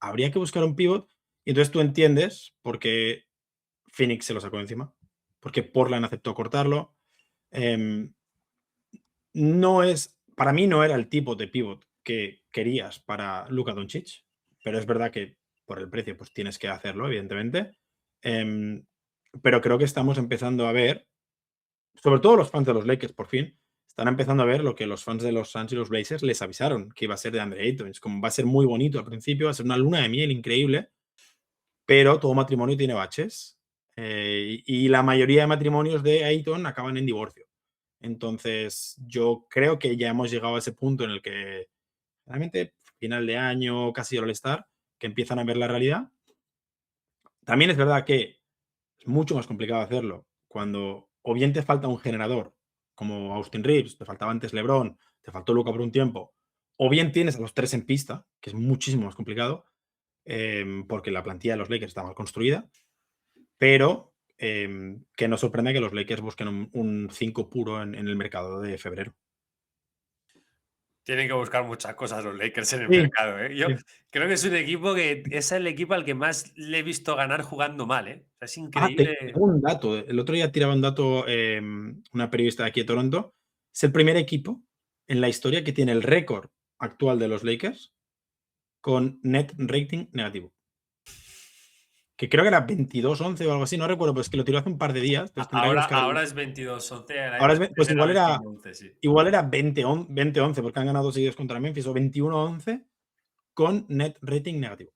[SPEAKER 4] Habría que buscar un pívot y entonces tú entiendes por qué Phoenix se lo sacó encima, porque Portland aceptó cortarlo. Em, no es, para mí no era el tipo de pivot que querías para Luka Doncic, pero es verdad que por el precio pues tienes que hacerlo, evidentemente. Em, pero creo que estamos empezando a ver, sobre todo los fans de los Lakers, por fin, están empezando a ver lo que los fans de los Suns y los Blazers les avisaron, que iba a ser de Andre Ayton. Es como va a ser muy bonito al principio, va a ser una luna de miel increíble, pero todo matrimonio tiene baches. Y la mayoría de matrimonios de Ayton acaban en divorcio. Entonces, yo creo que ya hemos llegado a ese punto en el que realmente final de año, casi All-Star, que empiezan a ver la realidad. También es verdad que es mucho más complicado hacerlo cuando o bien te falta un generador, como Austin Reeves, te faltaba antes LeBron, te faltó Luka por un tiempo, o bien tienes a los tres en pista, que es muchísimo más complicado, porque la plantilla de los Lakers está mal construida, pero que no sorprende que los Lakers busquen un 5 puro en el mercado de febrero.
[SPEAKER 1] Tienen que buscar muchas cosas los Lakers en el
[SPEAKER 4] Sí,
[SPEAKER 1] mercado, ¿eh? Yo
[SPEAKER 4] sí.
[SPEAKER 1] creo que es un equipo que es el equipo al que más le he visto ganar jugando mal, ¿eh? O sea, es
[SPEAKER 4] Tengo
[SPEAKER 1] increíble.
[SPEAKER 4] un dato. El otro día tiraba un dato, una periodista de aquí de Toronto. Es el primer equipo en la historia que tiene el récord actual de los Lakers con net rating negativo. Que creo que era 22-11 o algo así, no recuerdo, pero es que lo tiró hace un par de días, entonces tendría que
[SPEAKER 1] Ahora,
[SPEAKER 4] buscar
[SPEAKER 1] ahora es 22-11, el año
[SPEAKER 4] ahora
[SPEAKER 1] antes
[SPEAKER 4] pues
[SPEAKER 1] era 21-11, sí.
[SPEAKER 4] igual era 20-11, porque han ganado seguidos contra Memphis, o 21-11 con net rating negativo.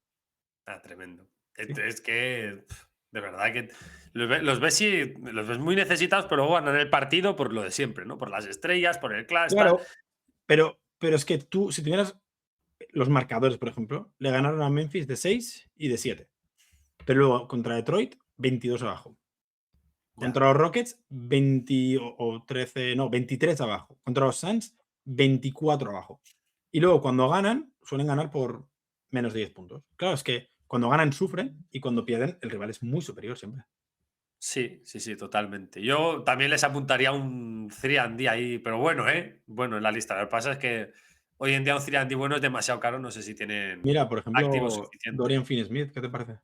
[SPEAKER 1] Tremendo.
[SPEAKER 4] Sí.
[SPEAKER 1] Es que, de verdad que los ves muy necesitados, pero luego ganan el partido por lo de siempre, ¿no? Por las estrellas, por el clash, tal.
[SPEAKER 4] Claro, pero es que tú, si tuvieras los marcadores, por ejemplo, le ganaron a Memphis de 6 y de 7. Pero luego contra Detroit, 22 abajo.
[SPEAKER 1] Ya.
[SPEAKER 4] Contra los Rockets, 20 o 13, no, 23 abajo. Contra los Suns, 24 abajo. Y luego cuando ganan, suelen ganar por menos de 10 puntos. Claro, es que cuando ganan sufren y cuando pierden, el rival es muy superior siempre.
[SPEAKER 1] Sí, sí, sí, totalmente. Yo también les apuntaría un 3&D ahí, pero bueno, ¿eh? Bueno, en la lista. Lo que pasa es que hoy en día un 3&D bueno es demasiado caro. No sé si tienen
[SPEAKER 4] Mira, por
[SPEAKER 1] activos
[SPEAKER 4] ejemplo,
[SPEAKER 1] suficientes.
[SPEAKER 4] Dorian Finney-Smith, ¿qué te parece?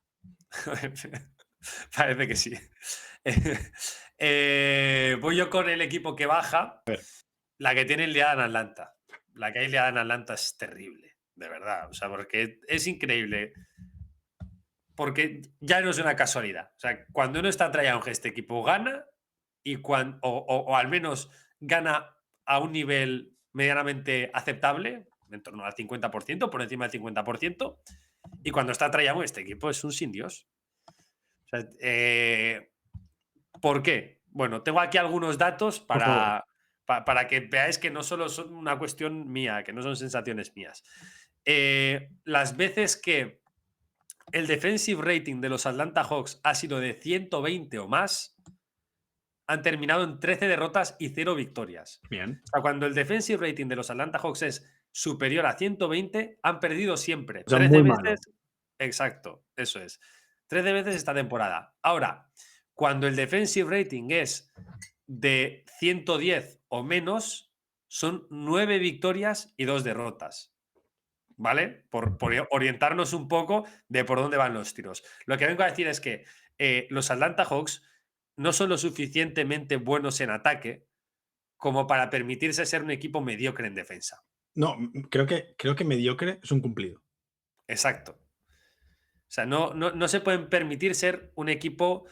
[SPEAKER 1] Parece que sí. Voy yo con el equipo que baja.
[SPEAKER 4] A ver,
[SPEAKER 1] La que tiene liada en Atlanta. La que hay liada en Atlanta es terrible, de verdad. O sea, porque es increíble. Porque ya no es una casualidad. O sea, cuando uno está Trae Young, este equipo gana o al menos gana a un nivel medianamente aceptable, en torno al 50%, por encima del 50%. Y cuando está Trae Young, este equipo es un sin Dios. O sea, ¿por qué? Bueno, tengo aquí algunos datos
[SPEAKER 4] por favor.
[SPEAKER 1] para que veáis que no solo son una cuestión mía, que no son sensaciones mías. Las veces que el defensive rating de los Atlanta Hawks ha sido de 120 o más, han terminado en 13 derrotas y 0 victorias.
[SPEAKER 4] Bien.
[SPEAKER 1] O sea, cuando el defensive rating de los Atlanta Hawks es superior a 120, han perdido siempre.
[SPEAKER 4] O sea,
[SPEAKER 1] 13
[SPEAKER 4] muy malo.
[SPEAKER 1] veces. Exacto, eso es. 13 veces esta temporada. Ahora, cuando el defensive rating es de 110 o menos, son 9 victorias y 2 derrotas. ¿Vale? Por orientarnos un poco de por dónde van los tiros. Lo que vengo a decir es que los Atlanta Hawks no son lo suficientemente buenos en ataque como para permitirse ser un equipo mediocre en defensa.
[SPEAKER 4] No, creo que mediocre es un cumplido.
[SPEAKER 1] Exacto. O sea, no se pueden permitir ser un equipo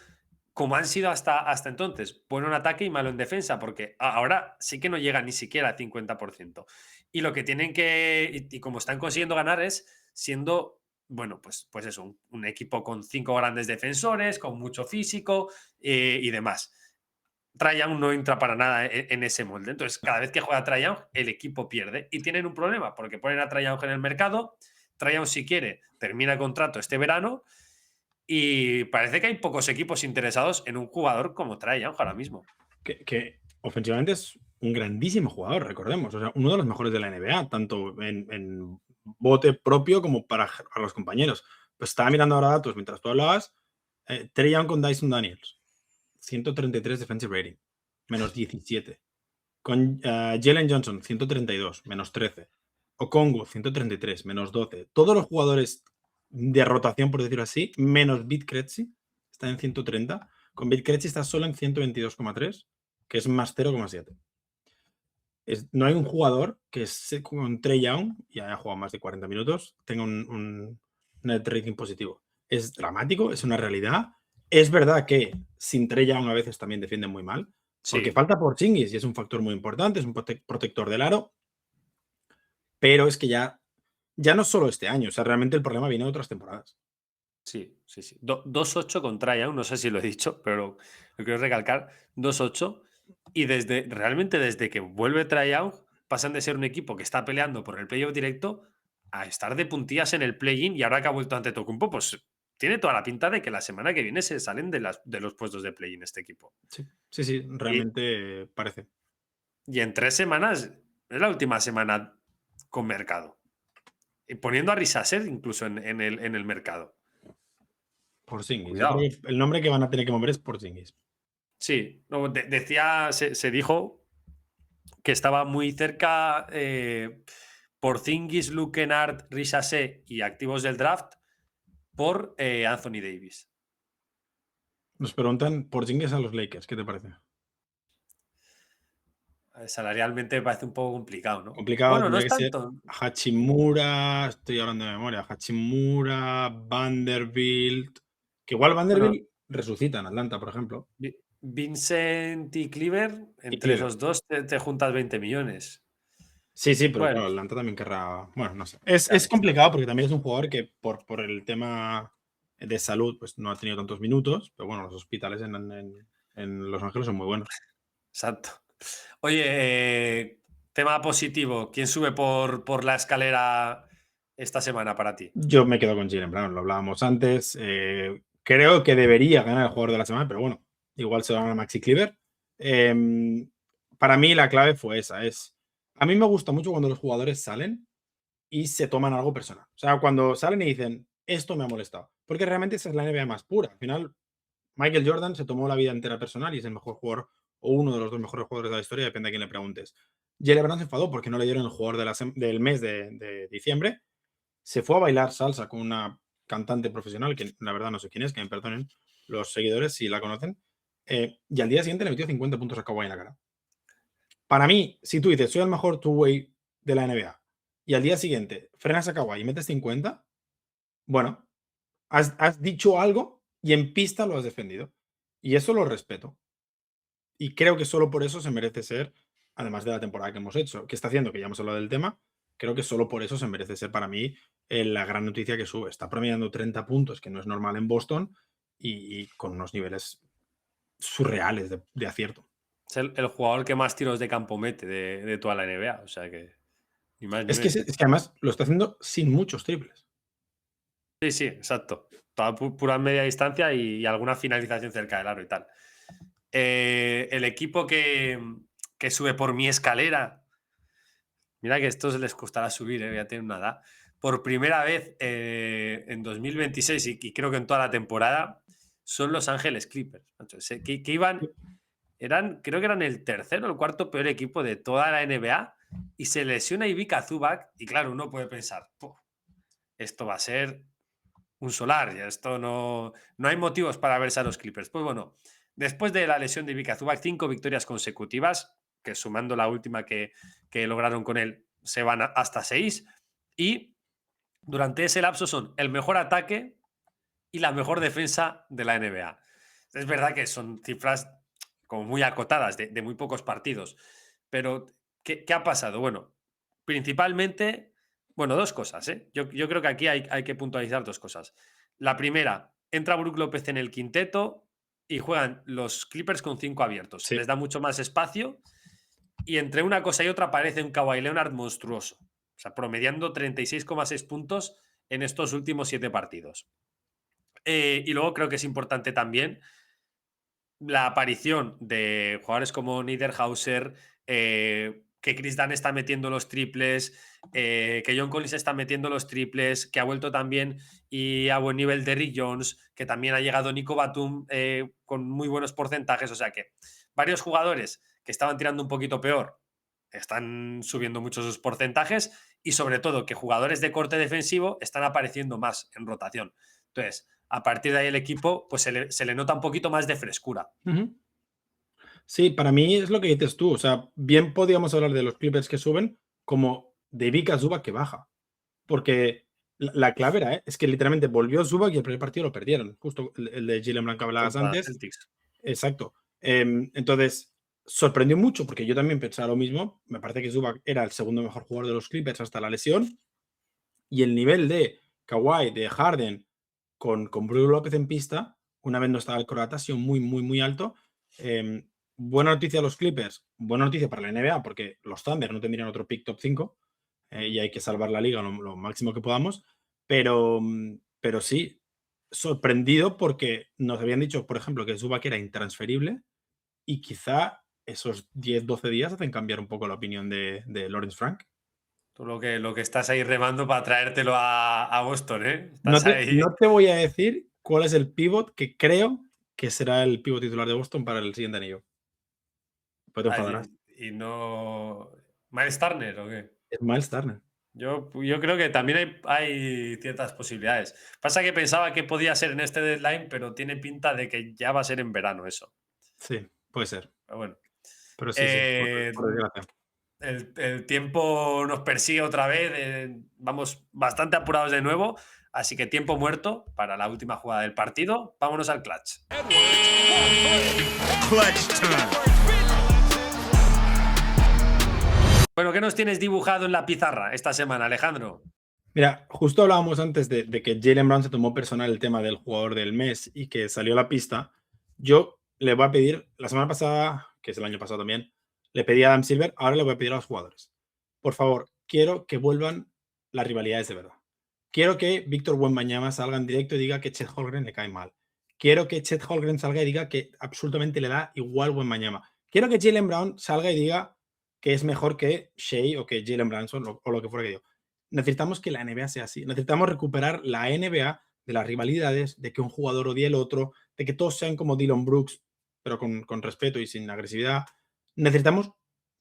[SPEAKER 1] como han sido hasta entonces, bueno en ataque y malo en defensa, porque ahora sí que no llegan ni siquiera al 50%. Y lo que tienen que, y como están consiguiendo ganar es siendo, bueno, pues eso, un equipo con 5 grandes defensores, con mucho físico y demás. Trae Young no entra para nada en ese molde. Entonces, cada vez que juega Trae Young, el equipo pierde. Y tienen un problema, porque ponen a Trae Young en el mercado. Trae Young, si quiere, termina contrato este verano. Y parece que hay pocos equipos interesados en un jugador como Trae Young ahora mismo.
[SPEAKER 4] Que ofensivamente es un grandísimo jugador, recordemos. O sea, uno de los mejores de la NBA, tanto en bote propio como para los compañeros. Pues estaba mirando ahora datos mientras tú hablabas. Trae Young con Dyson Daniels, 133 defensive rating, menos 17. Con Jalen Johnson, 132, menos 13. Okongwu, 133, menos 12. Todos los jugadores de rotación, por decirlo así, menos Bit Krejci, está en 130. Con Bit Krejci está solo en 122,3, que es más 0,7. No hay un jugador que con Trae Young, y haya jugado más de 40 minutos, tenga un net rating positivo. Es dramático, es una realidad. Es verdad que sin Trae Young a veces también defienden muy mal, porque
[SPEAKER 1] Sí,
[SPEAKER 4] falta Porzingis y es un factor muy importante, es un protector del aro, pero es que ya no solo este año, o sea, realmente el problema viene de otras temporadas.
[SPEAKER 1] sí, sí, sí. 2-8 con Trae Young, no sé si lo he dicho, pero lo quiero recalcar. 2-8. Y realmente desde que vuelve Trae Young, pasan de ser un equipo que está peleando por el playoff directo a estar de puntillas en el play-in. Y ahora que ha vuelto Antetokounmpo, pues tiene toda la pinta de que la semana que viene se salen de los puestos de play-in este equipo.
[SPEAKER 4] Sí, sí, sí,
[SPEAKER 1] Y,
[SPEAKER 4] realmente parece.
[SPEAKER 1] y en 3 semanas es la última semana con mercado. Y poniendo a Risaser incluso en el mercado.
[SPEAKER 4] Porzingis, yo creo
[SPEAKER 1] Cuidado.
[SPEAKER 4] que el nombre que van a tener que mover es Porzingis.
[SPEAKER 1] Sí, no, se dijo que estaba muy cerca Porzingis, Luke Kennard, Risase y activos del draft por Anthony Davis.
[SPEAKER 4] Nos preguntan Porzingis a los Lakers, ¿qué te parece?
[SPEAKER 1] Salarialmente me parece un poco complicado, ¿no?
[SPEAKER 4] Complicado,
[SPEAKER 1] Bueno, no
[SPEAKER 4] tendría
[SPEAKER 1] es
[SPEAKER 4] que ser
[SPEAKER 1] tanto.
[SPEAKER 4] Hachimura, estoy hablando de memoria, Hachimura, Vanderbilt, que igual
[SPEAKER 1] Bueno,
[SPEAKER 4] Vanderbilt resucita en Atlanta, por ejemplo,
[SPEAKER 1] Vincent y Cleaver,
[SPEAKER 4] y
[SPEAKER 1] entre
[SPEAKER 4] Cleaver.
[SPEAKER 1] esos dos te juntas 20 millones.
[SPEAKER 4] Sí, sí, pero
[SPEAKER 1] Bueno,
[SPEAKER 4] claro, Atlanta también querrá, bueno, no sé. Es
[SPEAKER 1] ya,
[SPEAKER 4] complicado porque también es un jugador que por el tema de salud pues no ha tenido tantos minutos, pero bueno, los hospitales en Los Ángeles son muy buenos.
[SPEAKER 1] exacto. Oye, tema positivo. ¿Quién sube por la escalera esta semana para ti?
[SPEAKER 4] Yo me quedo con Jaylen Brown, lo hablábamos antes. Creo que debería ganar el jugador de la semana, pero bueno, igual se lo gana Maxi Kleber. Para mí la clave fue esa. A mí me gusta mucho cuando los jugadores salen y se toman algo personal. O sea, cuando salen y dicen, esto me ha molestado. Porque realmente esa es la NBA más pura. Al final, Michael Jordan se tomó la vida entera personal y es el mejor jugador o uno de los dos mejores jugadores de la historia, depende a quién le preguntes. Jaylen Brown se enfadó porque no le dieron el jugador del mes de diciembre. Se fue a bailar salsa con una cantante profesional, que la verdad no sé quién es, que me perdonen los seguidores si la conocen, y al día siguiente le metió 50 puntos a Kawhi en la cara. Para mí, si tú dices, soy el mejor two-way de la NBA, y al día siguiente frenas a Kawhi y metes 50, bueno, has dicho algo y en pista lo has defendido. Y eso lo respeto. Y creo que solo por eso se merece ser, además de la temporada que hemos hecho, que está haciendo, que ya hemos hablado del tema, creo que solo por eso se merece ser para mí la gran noticia que sube. Está promediando 30 puntos, que no es normal en Boston, y con unos niveles surreales de acierto.
[SPEAKER 1] Es el jugador que más tiros de campo mete de toda la NBA. O sea que, ni más ni
[SPEAKER 4] Es
[SPEAKER 1] menos.
[SPEAKER 4] que además lo está haciendo sin muchos triples.
[SPEAKER 1] Sí, sí, exacto. Toda pura media distancia y alguna finalización cerca del aro y tal. El equipo que sube por mi escalera. Mira que a estos les costará subir, voy a tener una edad. Por primera vez en 2026 y creo que en toda la temporada son Los Ángeles Clippers. Macho. Que creo que eran el tercero o el cuarto peor equipo de toda la NBA y se lesiona Ivica Zubac y claro, uno puede pensar, esto va a ser un solar, ya esto no hay motivos para verse a los Clippers. Pues bueno, después de la lesión de Ivica Zubac, 5 victorias consecutivas, que sumando la última que lograron con él, se van hasta 6, y durante ese lapso son el mejor ataque y la mejor defensa de la NBA. Es verdad que son cifras como muy acotadas, de muy pocos partidos. Pero, ¿qué ha pasado? Bueno, principalmente, bueno, dos cosas, ¿eh? Yo creo que aquí hay que puntualizar dos cosas. La primera, entra Brook López en el quinteto y juegan los Clippers con 5 abiertos.
[SPEAKER 4] Sí.
[SPEAKER 1] Les da mucho más espacio y entre una cosa y otra aparece un Kawhi Leonard monstruoso. O sea, promediando 36,6 puntos en estos últimos 7 partidos. Y luego creo que es importante también la aparición de jugadores como Niederhauser, que Chris Dunn está metiendo los triples, que John Collins está metiendo los triples, que ha vuelto también y a buen nivel Derrick Jones, que también ha llegado Nico Batum con muy buenos porcentajes. O sea que varios jugadores que estaban tirando un poquito peor están subiendo mucho sus porcentajes y sobre todo que jugadores de corte defensivo están apareciendo más en rotación. Entonces, a partir de ahí el equipo pues se le nota un poquito más de frescura.
[SPEAKER 4] Ujú. Sí, para mí es lo que dices tú. O sea, bien podríamos hablar de los Clippers que suben como de Vika Zubac que baja. Porque la clave era, es que literalmente volvió Zubac y el primer partido lo perdieron. Justo el de Jalen Brown que hablabas
[SPEAKER 1] Contra
[SPEAKER 4] antes.
[SPEAKER 1] Celtics.
[SPEAKER 4] Exacto. Entonces, sorprendió mucho porque yo también pensaba lo mismo. Me parece que Zubac era el segundo mejor jugador de los Clippers hasta la lesión. Y el nivel de Kawhi, de Harden, con Brook López en pista, una vez no estaba el croata, ha sido muy, muy, muy alto. Buena noticia a los Clippers, buena noticia para la NBA, porque los Thunder no tendrían otro pick top 5 y hay que salvar la liga lo máximo que podamos. Pero sí, sorprendido porque nos habían dicho, por ejemplo, que Zubac era intransferible y quizá esos 10-12 días hacen cambiar un poco la opinión de Lawrence Frank.
[SPEAKER 1] Tú lo que estás ahí remando para traértelo a Boston, ¿eh?
[SPEAKER 4] No
[SPEAKER 1] Estás
[SPEAKER 4] te,
[SPEAKER 1] ahí.
[SPEAKER 4] no te voy a decir cuál es el pivot que creo que será el pivot titular de Boston para el siguiente anillo. Pues te enfadarás.
[SPEAKER 1] Y no. ¿Miles Turner o qué?
[SPEAKER 4] Es Miles Turner.
[SPEAKER 1] Yo creo que también hay ciertas posibilidades. Pasa que pensaba que podía ser en este deadline, pero tiene pinta de que ya va a ser en verano eso.
[SPEAKER 4] Sí, puede ser.
[SPEAKER 1] Pero bueno.
[SPEAKER 4] Pero sí, sí,
[SPEAKER 1] Eh,
[SPEAKER 4] por desgracia.
[SPEAKER 1] el tiempo nos persigue otra vez. Vamos bastante apurados de nuevo. Así que tiempo muerto para la última jugada del partido. Vámonos al clutch.
[SPEAKER 5] Clutch time.
[SPEAKER 1] Bueno, ¿qué nos tienes dibujado en la pizarra esta semana, Alejandro?
[SPEAKER 4] Mira, justo hablábamos antes de que Jalen Brown se tomó personal el tema del jugador del mes y que salió a la pista. Yo le voy a pedir, la semana pasada, que es el año pasado también, le pedí a Adam Silver, ahora le voy a pedir a los jugadores. Por favor, quiero que vuelvan las rivalidades de verdad. Quiero que Víctor Wembanyama salga en directo y diga que Chet Holmgren le cae mal. Quiero que Chet Holmgren salga y diga que absolutamente le da igual Wembanyama. Quiero que Jalen Brown salga y diga que es mejor que Shea o que Jalen Brunson o lo que fuera que diga. Necesitamos que la NBA sea así. Necesitamos recuperar la NBA de las rivalidades, de que un jugador odie al otro, de que todos sean como Dillon Brooks, pero con respeto y sin agresividad. Necesitamos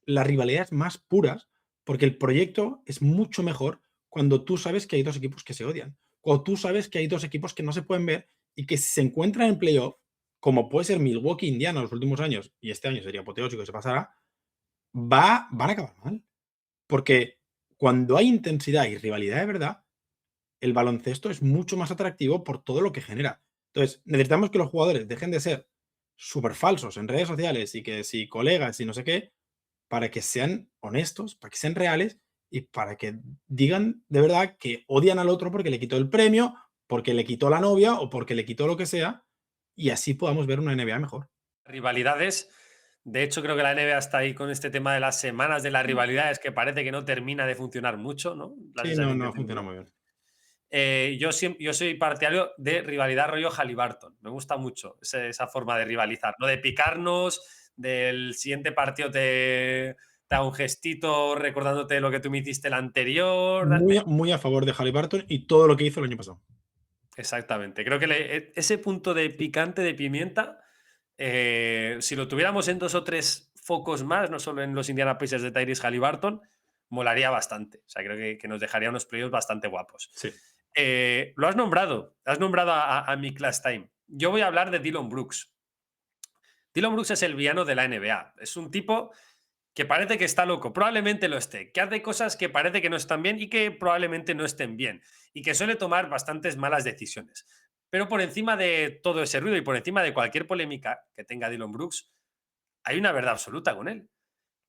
[SPEAKER 4] las rivalidades más puras, porque el proyecto es mucho mejor cuando tú sabes que hay dos equipos que se odian, cuando tú sabes que hay dos equipos que no se pueden ver y que si se encuentran en playoff, como puede ser Milwaukee Indiana en los últimos años, y este año sería apoteósico que se pasará, van a acabar mal. Porque cuando hay intensidad y rivalidad de verdad, el baloncesto es mucho más atractivo por todo lo que genera. Entonces, necesitamos que los jugadores dejen de ser súper falsos en redes sociales y que si colegas y no sé qué, para que sean honestos, para que sean reales y para que digan de verdad que odian al otro porque le quitó el premio, porque le quitó la novia o porque le quitó lo que sea, y así podamos ver una NBA mejor.
[SPEAKER 1] Rivalidades. De hecho, creo que la NBA está ahí con este tema de las semanas de las rivalidades, que parece que no termina de funcionar mucho, ¿no? La
[SPEAKER 4] Sí, no,
[SPEAKER 1] sensación que
[SPEAKER 4] no
[SPEAKER 1] tengo
[SPEAKER 4] funciona
[SPEAKER 1] yo.
[SPEAKER 4] muy bien.
[SPEAKER 1] Yo soy partidario de rivalidad rollo Halliburton. Me gusta mucho esa forma de rivalizar, ¿no? De picarnos, del siguiente partido te da un gestito recordándote lo que tú me hiciste el anterior.
[SPEAKER 4] Muy, muy a favor de Halliburton y todo lo que hizo el año pasado.
[SPEAKER 1] Exactamente. Creo que ese punto de picante, de pimienta, si lo tuviéramos en 2 o 3 focos más, no solo en los Indiana Pacers de Tyrese Halliburton, molaría bastante. O sea, creo que nos dejaría unos playoffs bastante guapos.
[SPEAKER 4] Sí.
[SPEAKER 1] Lo has nombrado a mi class time. Yo voy a hablar de Dillon Brooks. Dillon Brooks es el villano de la NBA. Es un tipo que parece que está loco, probablemente lo esté, que hace cosas que parece que no están bien y que probablemente no estén bien, y que suele tomar bastantes malas decisiones. Pero por encima de todo ese ruido y por encima de cualquier polémica que tenga Dillon Brooks, hay una verdad absoluta con él,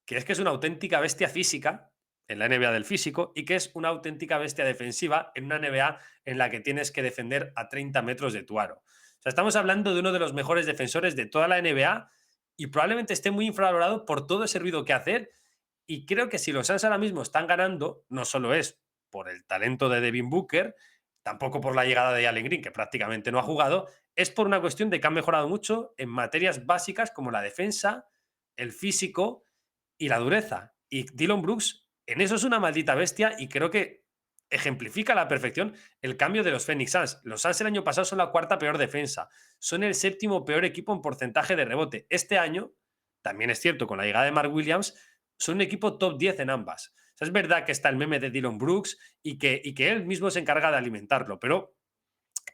[SPEAKER 1] que es una auténtica bestia física en la NBA del físico y que es una auténtica bestia defensiva en una NBA en la que tienes que defender a 30 metros de tu aro. O sea, estamos hablando de uno de los mejores defensores de toda la NBA y probablemente esté muy infravalorado por todo ese ruido que hace. Y creo que si los Suns ahora mismo están ganando, no solo es por el talento de Devin Booker, tampoco por la llegada de Jalen Green, que prácticamente no ha jugado, es por una cuestión de que han mejorado mucho en materias básicas como la defensa, el físico y la dureza. Y Dillon Brooks en eso es una maldita bestia y creo que ejemplifica a la perfección el cambio de los Phoenix Suns. Los Suns el año pasado son la cuarta peor defensa, son el séptimo peor equipo en porcentaje de rebote. Este año, también es cierto, con la llegada de Mark Williams, son un equipo top 10 en ambas. O sea, es verdad que está el meme de Dillon Brooks y que él mismo se encarga de alimentarlo, pero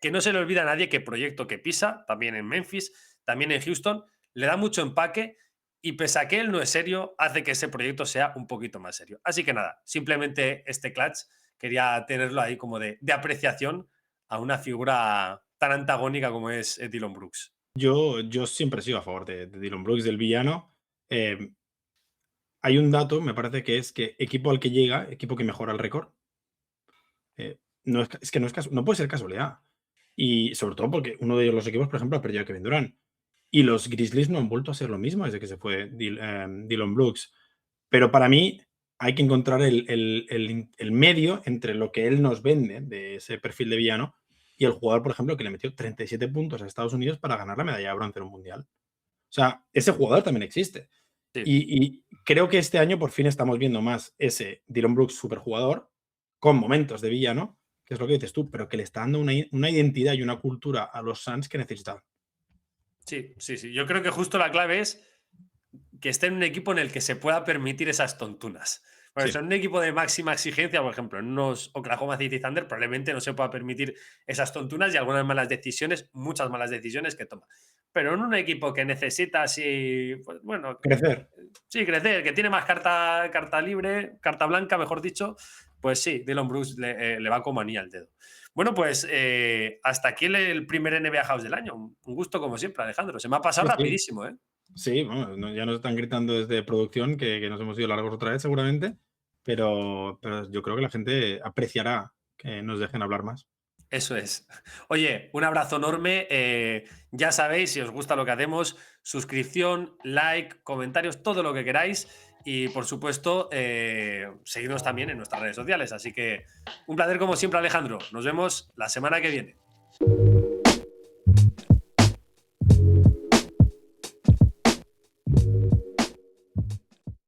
[SPEAKER 1] que no se le olvida a nadie que proyecto que pisa, también en Memphis, también en Houston, le da mucho empaque y pese a que él no es serio, hace que ese proyecto sea un poquito más serio. Así que nada, simplemente este clutch quería tenerlo ahí como de apreciación a una figura tan antagónica como es Dillon Brooks.
[SPEAKER 4] Yo siempre he sido a favor de Dillon Brooks, del villano. Eh, Hay un dato, me parece que es que equipo al que llega, equipo que mejora el récord, no es que no, no puede ser casualidad. Y sobre todo porque uno de los equipos, por ejemplo, ha perdido a Kevin Durant. Y los Grizzlies no han vuelto a ser lo mismo desde que se fue Dillon Brooks. Pero para mí hay que encontrar el medio entre lo que él nos vende de ese perfil de villano y el jugador, por ejemplo, que le metió 37 puntos a Estados Unidos para ganar la medalla de bronce en un mundial. O sea, ese jugador también existe.
[SPEAKER 1] Sí.
[SPEAKER 4] Y creo que este año por fin estamos viendo más ese Dillon Brooks superjugador con momentos de villano, que es lo que dices tú, pero que le está dando una identidad y una cultura a los Suns que necesitan.
[SPEAKER 1] Sí, sí, sí. Yo creo que justo la clave es que esté en un equipo en el que se pueda permitir esas tontunas. Porque
[SPEAKER 4] Sí.
[SPEAKER 1] son un equipo de máxima exigencia, por ejemplo, en unos Oklahoma City Thunder probablemente no se pueda permitir esas tontunas y algunas malas decisiones, muchas malas decisiones que toma. Pero en un equipo que necesita así, pues bueno,
[SPEAKER 4] Crecer.
[SPEAKER 1] sí, crecer, que tiene más carta libre, carta blanca, mejor dicho, pues sí, Dillon Brooks le va como anillo al dedo. Bueno, pues hasta aquí el primer NBA House del año. Un gusto como siempre, Alejandro. Se me ha pasado
[SPEAKER 4] Sí, sí.
[SPEAKER 1] rapidísimo, ¿eh?
[SPEAKER 4] Sí, bueno, ya nos están gritando desde producción que nos hemos ido largos otra vez seguramente, pero yo creo que la gente apreciará que nos dejen hablar más.
[SPEAKER 1] Eso es. Oye, un abrazo enorme. Ya sabéis, si os gusta lo que hacemos, suscripción, like, comentarios, todo lo que queráis. Y por supuesto, seguidnos también en nuestras redes sociales. Así que un placer como siempre, Alejandro. Nos vemos la semana que viene.